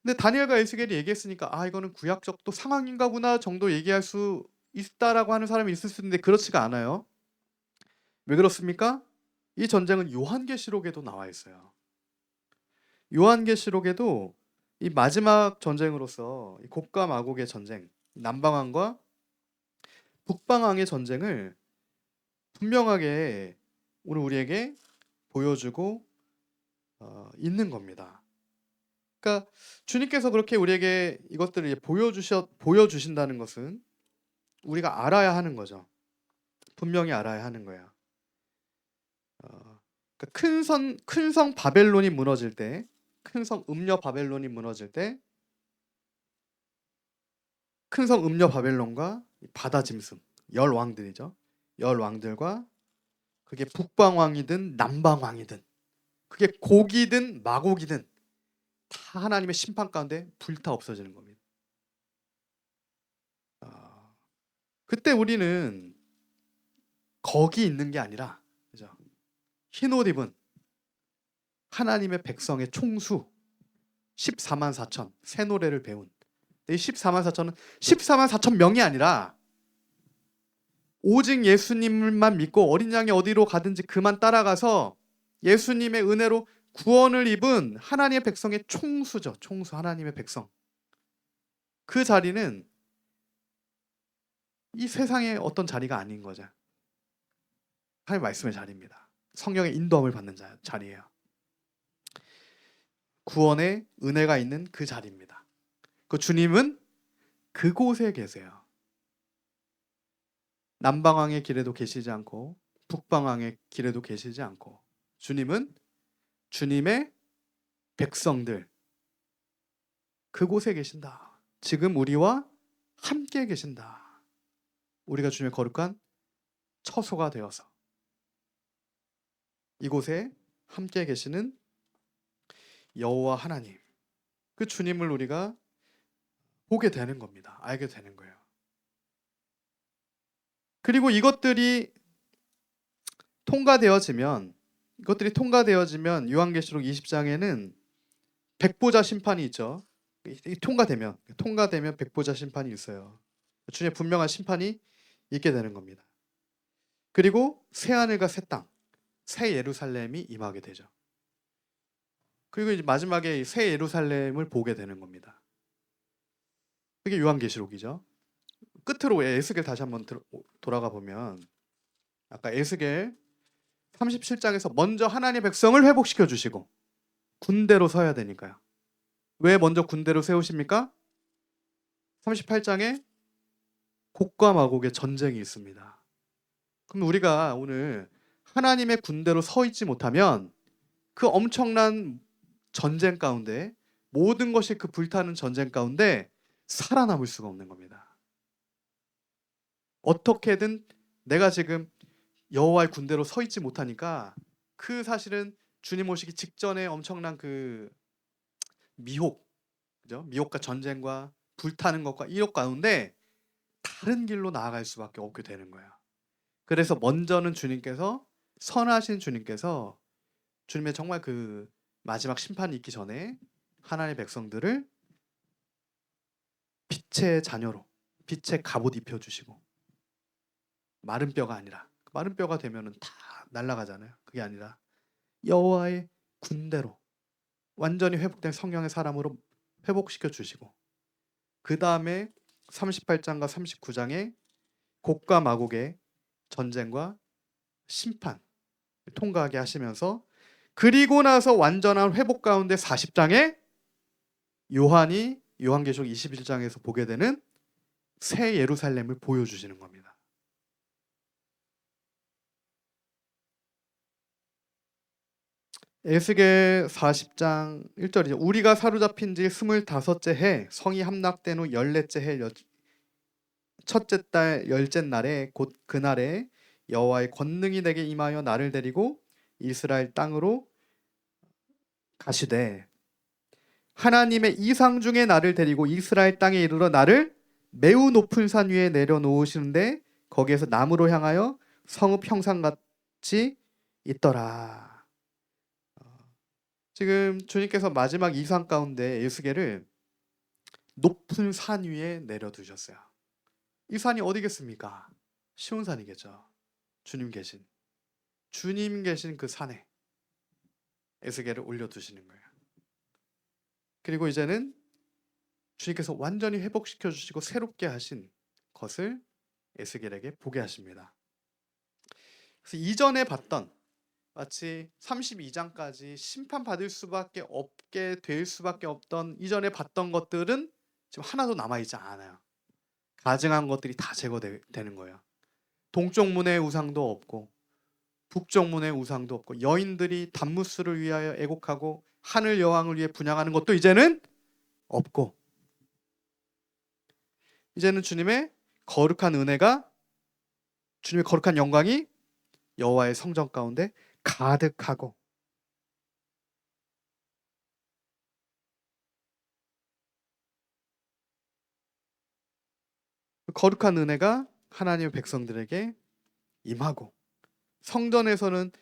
근데 다니엘과 에스겔이 얘기했으니까 아 이거는 구약적 또 상황인가 보나 정도 얘기할 수 있다라고 하는 사람이 있을 수 있는데 그렇지가 않아요. 왜 그렇습니까? 이 전쟁은 요한계시록에도 나와 있어요. 요한계시록에도 이 마지막 전쟁으로서 이 곡과 마곡의 전쟁, 남방왕과 북방왕의 전쟁을 분명하게 오늘 우리에게 보여주고 있는 겁니다. 그러니까 주님께서 그렇게 우리에게 이것들을 보여주신다는 것은 우리가 알아야 하는 거죠. 분명히 알아야 하는 거야. 그러니까 큰 성 바벨론이 무너질 때, 큰 성 음녀 바벨론이 무너질 때, 큰 성 음녀 바벨론과 바다 짐승, 열 왕들이죠. 열 왕들과 그게 북방왕이든 남방왕이든, 그게 곡이든 마곡이든 다 하나님의 심판 가운데 불타 없어지는 겁니다. 그때 우리는 거기 있는 게 아니라, 그죠? 흰옷 입은 하나님의 백성의 총수 14만 4천 새 노래를 배운 이 14만 4천은 14만 4천 명이 아니라 오직 예수님만 믿고 어린 양이 어디로 가든지 그만 따라가서 예수님의 은혜로 구원을 입은 하나님의 백성의 총수죠. 총수 하나님의 백성. 그 자리는 이 세상의 어떤 자리가 아닌 거죠. 하나님 말씀의 자리입니다. 성령의 인도함을 받는 자리예요. 구원의 은혜가 있는 그 자리입니다. 그 주님은 그곳에 계세요. 남방왕의 길에도 계시지 않고 북방왕의 길에도 계시지 않고 주님은 주님의 백성들 그곳에 계신다. 지금 우리와 함께 계신다. 우리가 주님의 거룩한 처소가 되어서 이곳에 함께 계시는 여호와 하나님 그 주님을 우리가 보게 되는 겁니다. 알게 되는 거예요. 그리고 이것들이 통과되어지면 요한계시록 20장에는 백보자 심판이 있죠. 통과되면 백보자 심판이 있어요. 주님의 분명한 심판이 있게 되는 겁니다. 그리고 새 하늘과 새 땅, 새 예루살렘이 임하게 되죠. 그리고 이제 마지막에 새 예루살렘을 보게 되는 겁니다. 그게 요한계시록이죠. 끝으로 에스겔 다시 한번 돌아가 보면 아까 에스겔 37장에서 먼저 하나님의 백성을 회복시켜 주시고 군대로 서야 되니까요. 왜 먼저 군대로 세우십니까? 38장에 곡과 마곡의 전쟁이 있습니다. 그럼 우리가 오늘 하나님의 군대로 서 있지 못하면 그 엄청난 전쟁 가운데 모든 것이 그 불타는 전쟁 가운데 살아남을 수가 없는 겁니다. 어떻게든 내가 지금 여호와의 군대로 서 있지 못하니까 그 사실은 주님 오시기 직전에 엄청난 그 미혹, 그죠? 미혹과 전쟁과 불타는 것과 이것 가운데 다른 길로 나아갈 수밖에 없게 되는 거예요. 그래서 먼저는 선하신 주님께서 주님의 정말 그 마지막 심판이 있기 전에 하나님의 백성들을 빛의 자녀로 빛의 갑옷 입혀주시고 마른 뼈가 아니라 마른 뼈가 되면은 다 날아가잖아요. 그게 아니라 여호와의 군대로 완전히 회복된 성령의 사람으로 회복시켜 주시고 그 다음에 38장과 39장의 곡과 마곡의 전쟁과 심판 통과하게 하시면서, 그리고 나서 완전한 회복 가운데 40장에 요한이 요한계시록 21장에서 보게 되는 새 예루살렘을 보여주시는 겁니다. 에스겔 40장 1절이죠. 우리가 사로잡힌 지 25째 해 성이 함락된 후 14째 해 첫째 달 10째 날에 곧 그날에 여호와의 권능이 내게 임하여 나를 데리고 이스라엘 땅으로 가시되, 하나님의 이상 중에 나를 데리고 이스라엘 땅에 이르러 나를 매우 높은 산 위에 내려놓으시는데 거기에서 남으로 향하여 성읍 형상같이 있더라. 지금 주님께서 마지막 이상 가운데 에스겔을 높은 산 위에 내려두셨어요. 이 산이 어디겠습니까? 시온 산이겠죠. 주님 계신 그 산에 에스겔을 올려두시는 거예요. 그리고 이제는 주님께서 완전히 회복시켜 주시고 새롭게 하신 것을 에스겔에게 보게 하십니다. 그래서 이전에 봤던, 마치 32장까지 심판받을 수밖에 없게 될 수밖에 없던 이전에 봤던 것들은 지금 하나도 남아있지 않아요. 가증한 것들이 다 제거되는 거예요. 동쪽 문의 우상도 없고 북쪽 문의 우상도 없고, 여인들이 단무스를 위하여 애곡하고 하늘 여왕을 위해 분향하는 것도 이제는 없고, 이제는 주님의 거룩한 은혜가, 주님의 거룩한 영광이 여호와의 성전 가운데 가득하고, 그 거룩한 은혜가 하나님의 백성들에게 임하고, 성전에서는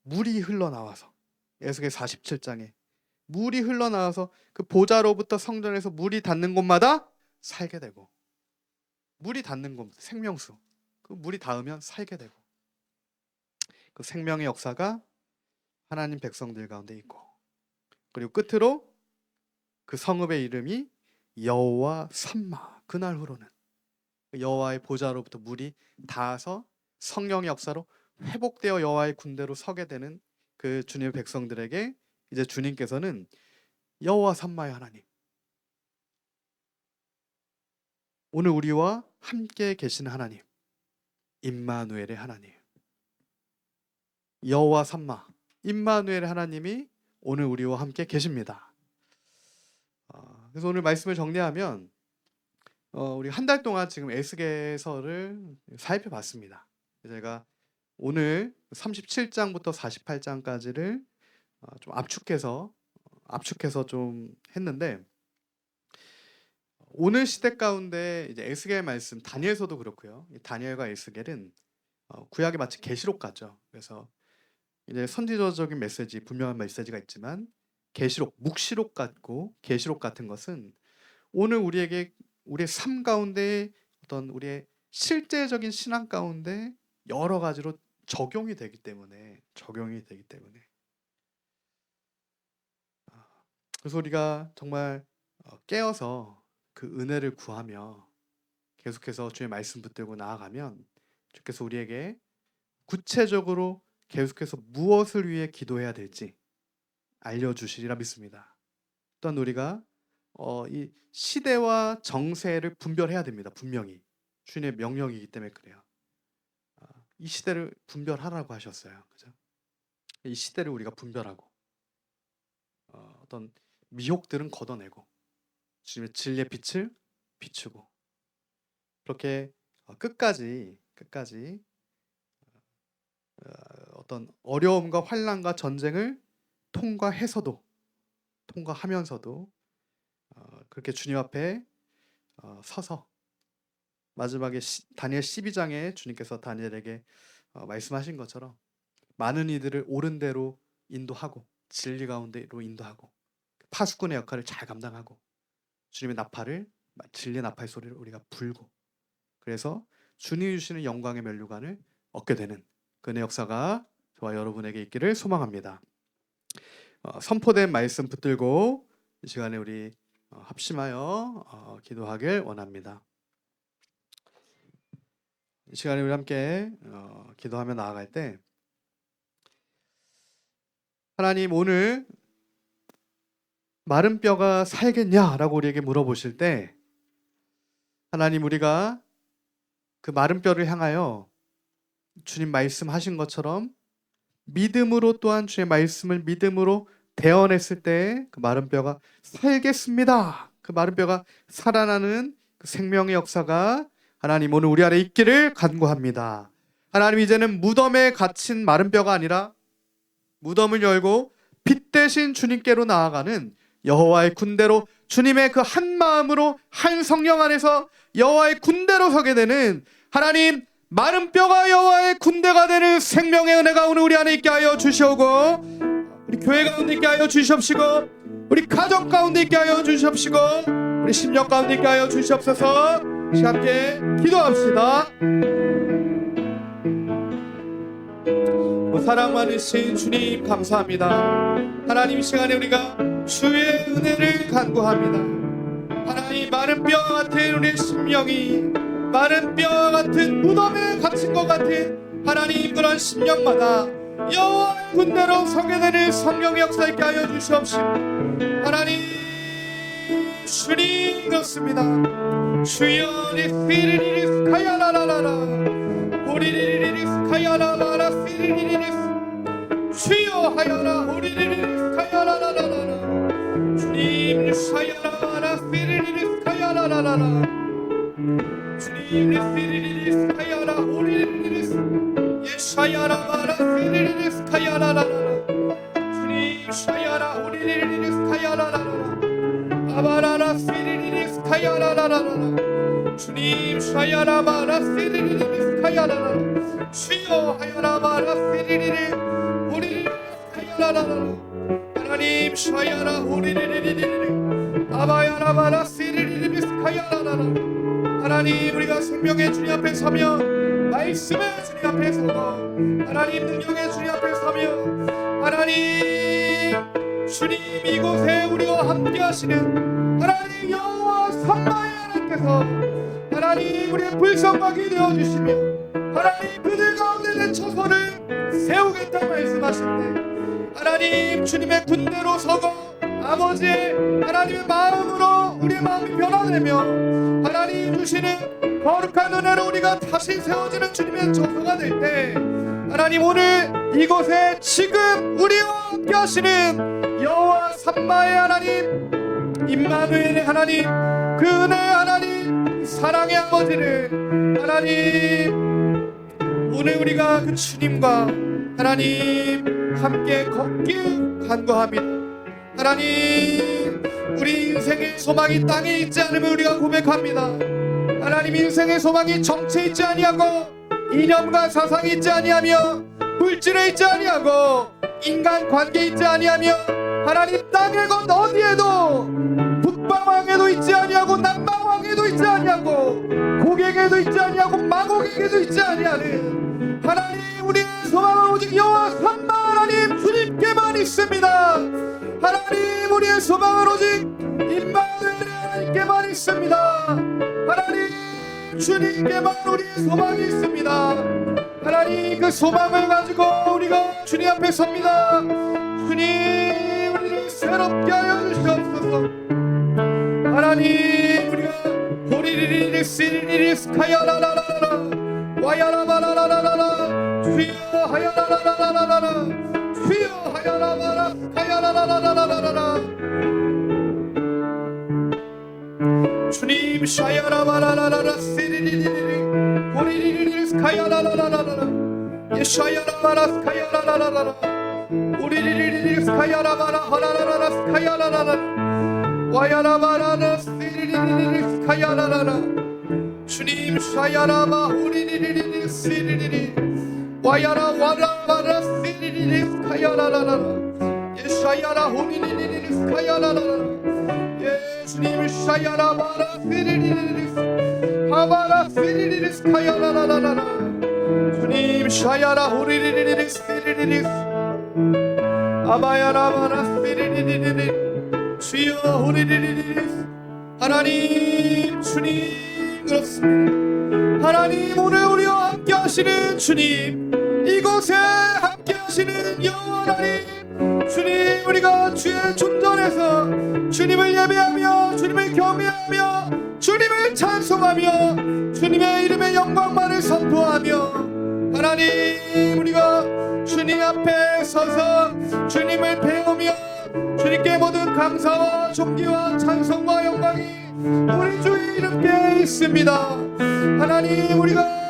물이 흘러나와서, 에스겔 47장에 물이 흘러나와서 그 보좌로부터 성전에서 물이 닿는 곳마다 살게 되고, 물이 닿는 곳, 생명수, 그 물이 닿으면 살게 되고, 그 생명의 역사가 하나님 백성들 가운데 있고, 그리고 끝으로 그 성읍의 이름이 여호와 삼마, 그날 후로는 여호와의 보좌로부터 물이 닿아서 성령의 역사로 회복되어 여호와의 군대로 서게 되는 그 주님의 백성들에게 이제 주님께서는 여호와 삼마의 하나님, 오늘 우리와 함께 계신 하나님, 임마누엘의 하나님, 여호와 삼마, 임마누엘의 하나님이 오늘 우리와 함께 계십니다. 그래서 오늘 말씀을 정리하면, 우리 한 달 동안 지금 에스겔서를 살펴봤습니다. 제가 오늘 37장부터 48장까지를 좀 압축해서 좀 했는데, 오늘 시대 가운데 이제 에스겔 말씀, 다니엘서도 그렇고요. 다니엘과 에스겔은 구약이 마치 계시록 같죠. 그래서 이제 선지자적인 메시지, 분명한 메시지가 있지만 계시록, 묵시록 같고 계시록 같은 것은 오늘 우리에게 우리의 삶 가운데 어떤 우리의 실제적인 신앙 가운데 여러 가지로 적용이 되기 때문에 그래서 우리가 정말 깨어서 그 은혜를 구하며 계속해서 주의 말씀 붙들고 나아가면 주께서 우리에게 구체적으로 계속해서 무엇을 위해 기도해야 될지 알려주시리라 믿습니다. 또한 우리가 이 시대와 정세를 분별해야 됩니다. 분명히 주님의 명령이기 때문에 그래요. 이 시대를 분별하라고 하셨어요. 그죠? 이 시대를 우리가 분별하고 어떤 미혹들은 걷어내고 주님의 진리의 빛을 비추고, 그렇게 끝까지 어떤 어려움과 환난과 전쟁을 통과하면서도 그렇게 주님 앞에 서서 마지막에 다니엘 12장에 주님께서 다니엘에게 말씀하신 것처럼 많은 이들을 옳은 대로 인도하고 진리 가운데로 인도하고 파수꾼의 역할을 잘 감당하고 주님의 나팔을, 진리의 나팔 소리를 우리가 불고, 그래서 주님이 주시는 영광의 면류관을 얻게 되는 그 은혜 역사가 저와 여러분에게 있기를 소망합니다. 선포된 말씀 붙들고 이 시간에 우리 합심하여 기도하길 원합니다. 이 시간에 우리 함께 기도하며 나아갈 때 하나님 오늘 마른 뼈가 살겠냐라고 우리에게 물어보실 때 하나님 우리가 그 마른 뼈를 향하여 주님 말씀하신 것처럼 믿음으로 또한 주의 말씀을 믿음으로 대언했을 때 그 마른 뼈가 살겠습니다. 그 마른 뼈가 살아나는 그 생명의 역사가 하나님 오늘 우리 안에 있기를 간구합니다. 하나님 이제는 무덤에 갇힌 마른 뼈가 아니라 무덤을 열고 빛 대신 주님께로 나아가는 여호와의 군대로 주님의 그 한 마음으로 한 성령 안에서 여호와의 군대로 서게 되는 하나님 마른 뼈가 여호와의 군대가 되는 생명의 은혜가 오늘 우리 안에 있게 하여 주시오고 우리 교회 가운데 있게 하여 주시옵시고 우리 가정 가운데 있게 하여 주시옵시고 우리 심령 가운데 있게 하여 주시옵소서. 함께 기도합시다. 사랑 많으신 주님 감사합니다. 하나님 이 시간에 우리가 주의 은혜를 간구합니다. 하나님 마른 뼈와 같은 우리의 심령이 마른 뼈와 같은 무덤에 갇힌 것 같은 하나님 그런 심령마다 여호와의 군대로 서게 되는 성령의 역사 있게 하여 주시옵시고 하나님 주님 그렇습니다. 주여 리피리리리스 카야라라라라 호리리리리스 카야라라라 피리리리리스 주여 하여라 호리리리리스 카야라라라라 주님 샤야라라 피리리리스 카야라라라라 주님 리피리리리스 카야라 호리리리리스 예샤야라바라 피리리리스 카야라라라라 주님 샤야라 호리리리리스 카야라라라라 아바라라 피리리리스 카야라라라라 주님 샤야라바라 피리리리스 카야라라라 주여 하야라바라 피리리리 호리리리스 카야라라라라 하나님 샤야라 호리리리리리 아바야라바라 피리리리스 카야라라라 하나님 우리가 생명의 주님 앞에 서며 말씀의 주님 앞에 서고 하나님 능력의 주님 앞에 서며 하나님 주님 이곳에 우리와 함께 하시는 하나님 여호와 삼마의 하나님께서 하나님 우리의 불성막이 되어주시며 하나님 그들 가운데 내 처소를 세우겠다 말씀하실 때 하나님 주님의 군대로 서고 아버지의 하나님의 마음으로 우리의 마음이 변화되며 하나님 주시는 거룩한 은혜로 우리가 다시 세워지는 주님의 처소가 될 때 하나님 오늘 이곳에 지금 우리와 함께 하시는 여호와 삼마의 하나님 임마누엘의 하나님 그 은혜의 하나님 사랑의 아버지를 하나님 오늘 우리가 그 주님과 하나님 함께 걷길 간구합니다. 하나님 우리 인생의 소망이 땅에 있지 않으면 우리가 고백합니다. 하나님 인생의 소망이 정체에 있지 아니하고 이념과 사상이 있지 아니하며 물질에 있지 아니하고 인간 관계에 있지 아니하며 하나님 땅의 것 어디에도 북방왕에도 있지 아니하고 남방왕에도 있지 아니하고 고객에도 있지 아니하고 마곡에게도 있지 아니하는 하나님 우리의 소망은 오직 여호와 삼마 하나님 주님께만 있습니다. 하나님 우리의 소망은 오직 임마누엘의 하나님께만 있습니다. 하나님 주님께만 우리의 소망이 있습니다. 하나님 그 소망을 가지고 우리가 주님 앞에 섭니다. 주님 우리를 새롭게 하여 주시옵소서. 하나님 우리가 호리리리리스 리리리스 카야라라라라 와야라바라라라라 주여 하야라라라라라 주여 하야라바라 카야라라라라라라 주님 샤야라바라라라 시리리리리 호리리리리스 카야라라라라라 예샤야라바라 카야라라라라 호리리리리리스 카야라바라 하라라라라 카야라라라 와야라바라라 시리리리리스 카야라라라 주님 샤야라바 호리리리리리 시리리리 와야라 와라바라 시리리리 카야라라라 예샤야라 호리리리리 카야라라라 예수님 샤야라바라 시리리리 하바라 시리리리 카야라라라라 주님 샤야라 호리리리리 시리리리 아바야라바라 시리리리리 주여 호리리리리 하나님 주님 그렇습니다. 하나님 오늘 우리와 하시는 주님, 이곳에 함께 하시는 여호와 하나님, 주님, 우리가 주의 존전에서 주님을 예배하며 주님을 경외하며 주님을 찬송하며 주님의 이름의 영광만을 선포하며, 하나님, 우리가 주님 앞에 서서 주님을 배우며 주님께 모든 감사와 존귀와 찬송과 영광이 우리 주의 이름께 있습니다. 하나님, 우리가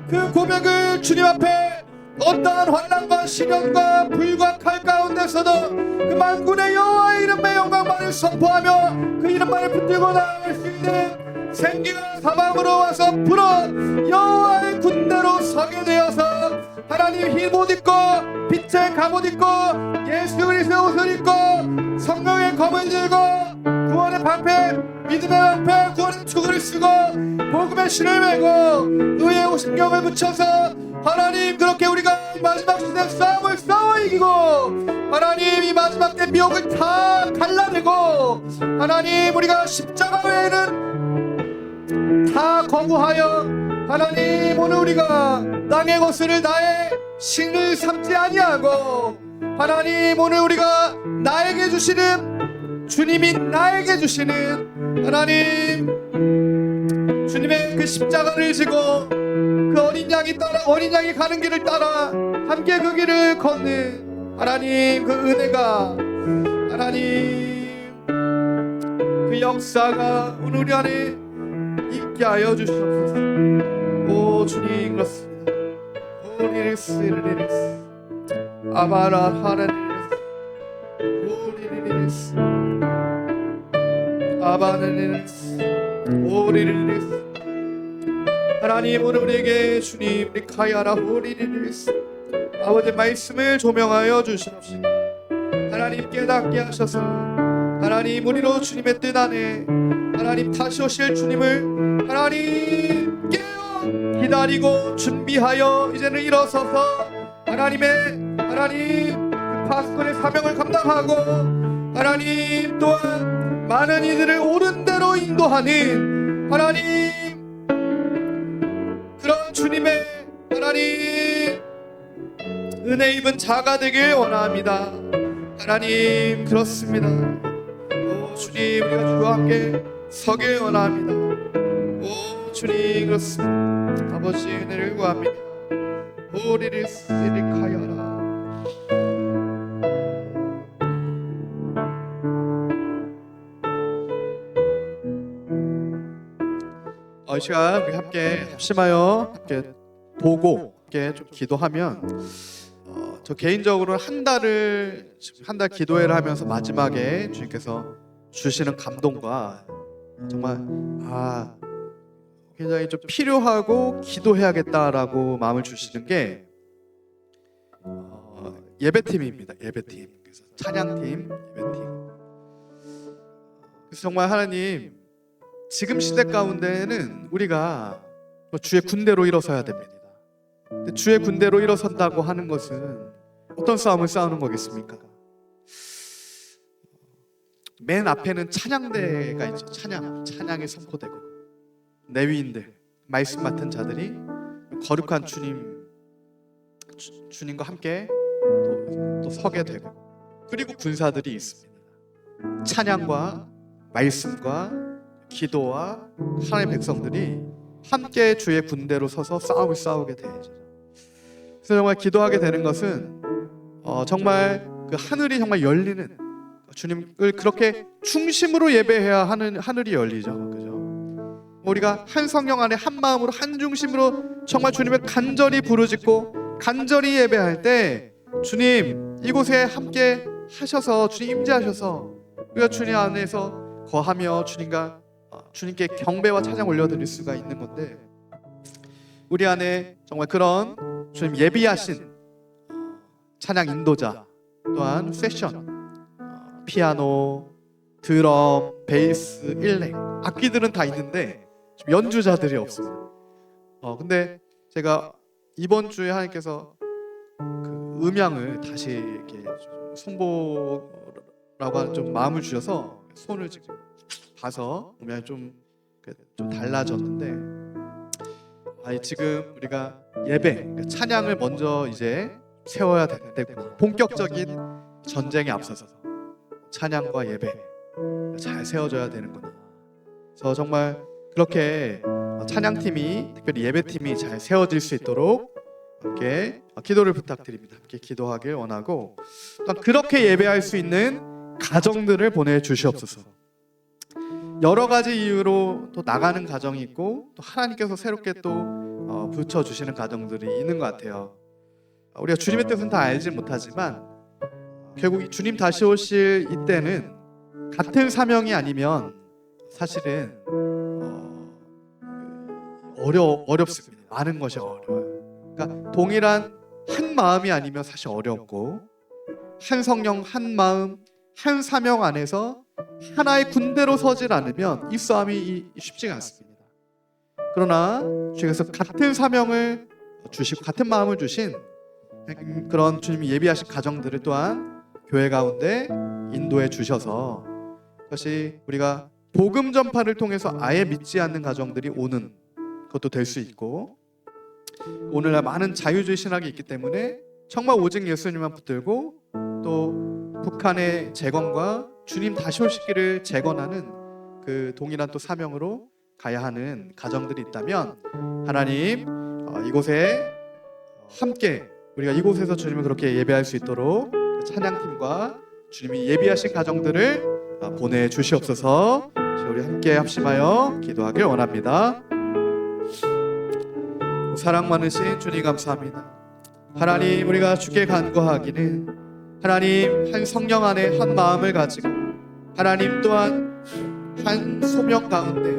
그 고백을 주님 앞에 어떠한 환난과 시련과 불과 칼 가운데서도 그 만군의 여호와의 이름의 영광만을 선포하며 그 이름만을 붙들고 나아갈 수 있는 생기가 사방으로 와서 불어 여호와의 군대로 서게 되어서, 하나님 힐옷 입고 빛의 갑옷 입고 예수 그리스도의 옷을 입고 성령의 검을 들고 구원의 방패, 믿음의 방패, 구원의 투구를 쓰고 복음의 신을 메고 의의 오신경을 붙여서, 하나님, 그렇게 우리가 이 마지막 시대 싸움을 싸워 이기고, 하나님, 이 마지막 때 미혹을 다 갈라내고, 하나님, 우리가 십자가 외에는 다 거부하여, 하나님, 오늘 우리가 땅의 것을 나의 신을 삼지 아니하고, 하나님, 오늘 우리가 나에게 주시는, 주님이 나에게 주시는, 하나님, 주님의 그 십자가를 지고 그 어린 양이 가는 길을 따라 함께 그 길을 걷는, 하나님, 그 은혜가, 하나님, 그 역사가 오늘 우리 안에 있게 하여 주시옵소서. 오 주님, 그렇습니다. 오리리스 아바라 하라리스 오리리스 아바라리스 오리리스. 하나님, 오늘 우리에게 주님 리카야라 오리리스 아버지 말씀을 조명하여 주시옵시고, 하나님 깨닫게 하셔서, 하나님 우리로 주님의 뜻 안에 하나님 다시 오실 주님을 하나님 깨어 기다리고 준비하여 이제는 일어서서 하나님 그 파수꾼의 사명을 감당하고, 하나님 또한 많은 이들을 옳은 대로 인도하는 하나님 그런 주님의 하나님 은혜 입은 자가 되길 원합니다. 하나님, 그렇습니다. 오 주님, 우리가 주와 함께 서길 원합니다. 오 주님, 그렇습니다. 아버지 은혜를 구합니다. 오리를 쓰리카여라. 이 시간 우리 함께 합심하여 함께 보고 함께 좀 기도하면, 저 개인적으로 한 달 기도회를 하면서 마지막에 주님께서 주시는 감동과 정말 굉장히 좀 필요하고 기도해야겠다라고 마음을 주시는 게 예배팀입니다. 예배팀, 그래서 찬양팀, 예배팀. 그래서 정말 하나님, 지금 시대 가운데는 우리가 주의 군대로 일어서야 됩니다. 근데 주의 군대로 일어선다고 하는 것은 어떤 싸움을 싸우는 거겠습니까? 맨 앞에는 찬양대가 있죠. 찬양이 선포되고, 레위인들, 말씀 맡은 자들이 거룩한 주님과 함께 또 서게 되고, 그리고 군사들이 있습니다. 찬양과 말씀과 기도와 하나님의 백성들이 함께 주의 군대로 서서 싸움을 싸우게 되죠. 그래서 정말 기도하게 되는 것은 정말 그 하늘이 정말 열리는, 주님을 그렇게 중심으로 예배해야 하는 하늘이 열리죠. 그죠? 우리가 한 성령 안에 한 마음으로 한 중심으로 정말 주님을 간절히 부르짖고 간절히 예배할 때, 주님 이곳에 함께 하셔서 주님 임재하셔서 우리가 주님 안에서 거하며 주님께 경배와 찬양 올려드릴 수가 있는 건데, 우리 안에 정말 그런 주님 예비하신 찬양 인도자, 또한 세션, 피아노, 드럼, 베이스, 일렉, 악기들은 다 있는데 연주자들이 없습니다. 근데 제가 이번 주에 하나님께서 그 음향을 다시 이렇게 손보라고 좀 마음을 주셔서 손을 지금 봐서 음향이 좀 달라졌는데, 지금 우리가 예배, 찬양을 먼저 이제 세워야 되겠구나. 본격적인 전쟁에 앞서서 찬양과 예배 잘 세워져야 되는구나. 그래서 정말 그렇게 찬양팀이, 특별히 예배팀이 잘 세워질 수 있도록 함께 기도를 부탁드립니다. 함께 기도하길 원하고, 또 그렇게 예배할 수 있는 가정들을 보내주시옵소서. 여러 가지 이유로 또 나가는 가정이 있고, 또 하나님께서 새롭게 또 붙여주시는 가정들이 있는 것 같아요. 우리가 주님의 뜻은 다 알지 못하지만 결국 주님 다시 오실 이때는 같은 사명이 아니면 사실은 어렵습니다. 많은 것이 어려워요. 그러니까 동일한 한 마음이 아니면 사실 어렵고, 한 성령, 한 마음, 한 사명 안에서 하나의 군대로 서질 않으면 이 싸움이 쉽지가 않습니다. 그러나 주께서 같은 사명을 주시고 같은 마음을 주신 그런 주님이 예비하신 가정들을 또한 교회 가운데 인도해 주셔서, 그것이 우리가 복음 전파를 통해서 아예 믿지 않는 가정들이 오는 것도 될 수 있고, 오늘날 많은 자유주의 신학이 있기 때문에 정말 오직 예수님만 붙들고 또 북한의 재건과 주님 다시 오시기를 재건하는 그 동일한 또 사명으로 가야 하는 가정들이 있다면, 하나님 이곳에 함께 우리가 이곳에서 주님을 그렇게 예배할 수 있도록 찬양팀과 주님이 예비하신 가정들을 보내주시옵소서. 우리 함께 합심하여 기도하길 원합니다. 사랑 많으신 주님 감사합니다. 하나님, 우리가 주께 간구하기는 하나님 한 성령 안에 한 마음을 가지고, 하나님 또한 한 소명 가운데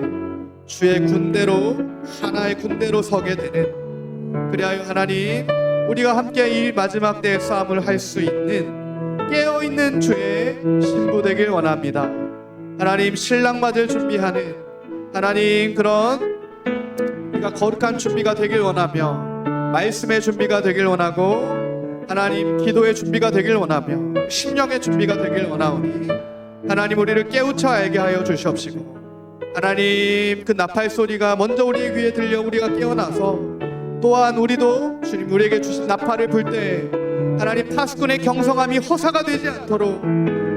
주의 군대로, 하나의 군대로 서게 되는, 그리하여 하나님 우리가 함께 이 마지막 때의 싸움을 할 수 있는 깨어있는 주의 신부 되길 원합니다. 하나님 신랑 맞을 준비하는 하나님 그런 우리가 거룩한 준비가 되길 원하며, 말씀의 준비가 되길 원하고, 하나님 기도의 준비가 되길 원하며, 심령의 준비가 되길 원하오니 하나님 우리를 깨우쳐 알게 하여 주시옵시고, 하나님 그 나팔 소리가 먼저 우리 귀에 들려 우리가 깨어나서, 또한 우리도 주님 우리에게 주신 나팔을 불 때 하나님 파수꾼의 경성함이 허사가 되지 않도록,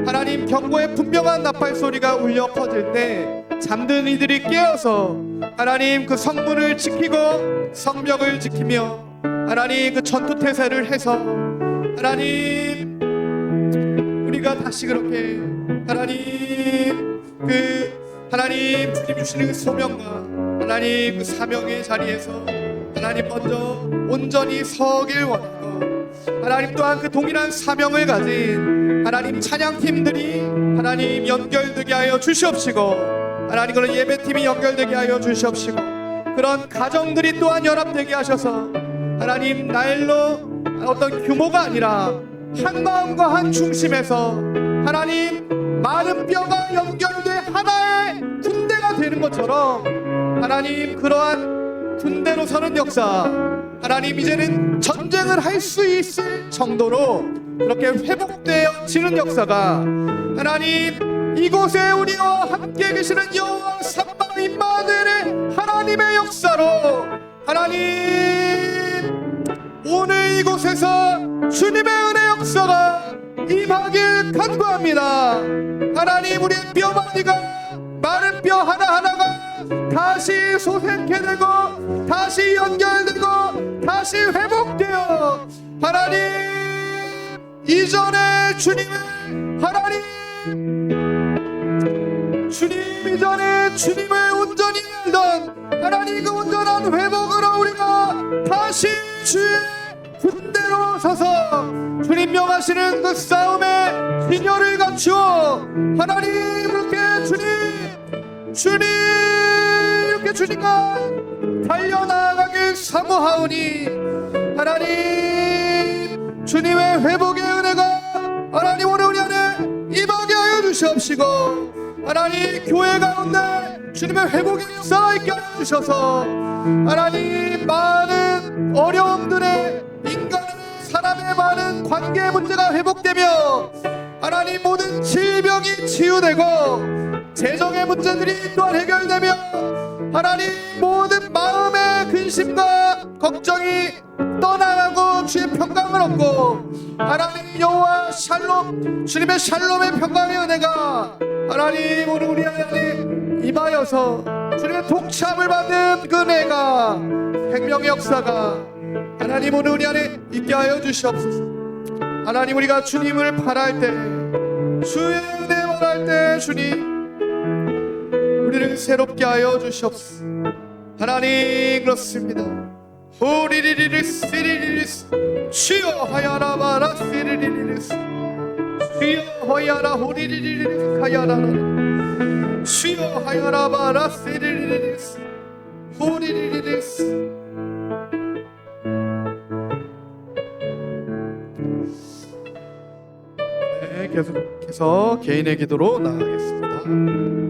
하나님 경고의 분명한 나팔 소리가 울려 퍼질 때 잠든 이들이 깨어서 하나님 그 성문을 지키고 성벽을 지키며 하나님 그 전투태세를 해서 하나님 우리가 다시 그렇게 하나님 주님 주시는 그 소명과 하나님 그 사명의 자리에서 하나님 먼저 온전히 서길 원하고, 하나님 또한 그 동일한 사명을 가진 하나님 찬양팀들이 하나님 연결되게 하여 주시옵시고, 하나님 그런 예배팀이 연결되게 하여 주시옵시고, 그런 가정들이 또한 연합되게 하셔서 하나님 날로 어떤 규모가 아니라 한 마음과 한 중심에서 하나님 많은 뼈가 연결돼 하나의 군대가 되는 것처럼, 하나님 그러한 군대로 서는 역사, 하나님 이제는 전쟁을 할 수 있을 정도로 그렇게 회복되어지는 역사가 하나님 이곳에 우리와 함께 계시는 여호와 삼바 임마누엘의 하나님의 역사로 하나님 오늘 이곳에서 주님의 은혜 역사가 임하길 간구합니다. 하나님 우리의 뼈마디가 마른 뼈 하나하나가 다시 솟게 되고 다시 연결되고 다시 회복되어 하나님 이전에 주님 이전에 주님을 온전히 알던 하나님 그 온전한 회복으로 우리가 다시 주의 군대로 서서 주님 명하시는 그 싸움의 진열을 갖추어 하나님 그렇게 주님 이렇게 주님과 달려나가길 사모하오니, 하나님 주님의 회복의 은혜가 하나님 오늘 우리 안에 임하게 하여 주시옵시고, 하나님 교회 가운데 주님의 회복의 역사가 있게 하여 주셔서 하나님 많은 어려움들의 사람의 많은 관계 문제가 회복되며 하나님 모든 질병이 치유되고 재정의 문제들이 또한 해결되며 하나님 모든 마음의 근심 근심과 걱정이 떠나가고 주의 평강을 얻고 하나님 여호와 샬롬 주님의 샬롬의 평강의 은혜가 하나님 오늘 우리 안에 임하여서 주님의 동참을 받는 그 은혜가 생명의 역사가 하나님 오늘 우리 안에 있게 하여 주시옵소서. 하나님 우리가 주님을 바랄 때 주의 은혜 바랄 때 주님 우리를 새롭게 하여 주시옵소서. 하나님 그렇습니다. 호리리리리스 리리리스 주여 하야라바라 시리리리스 주여 하야라 호리리리리스 하야라 주여 하야라바라 시리리리스 호리리리리스. 네, 계속해서 개인의 기도로 나가겠습니다.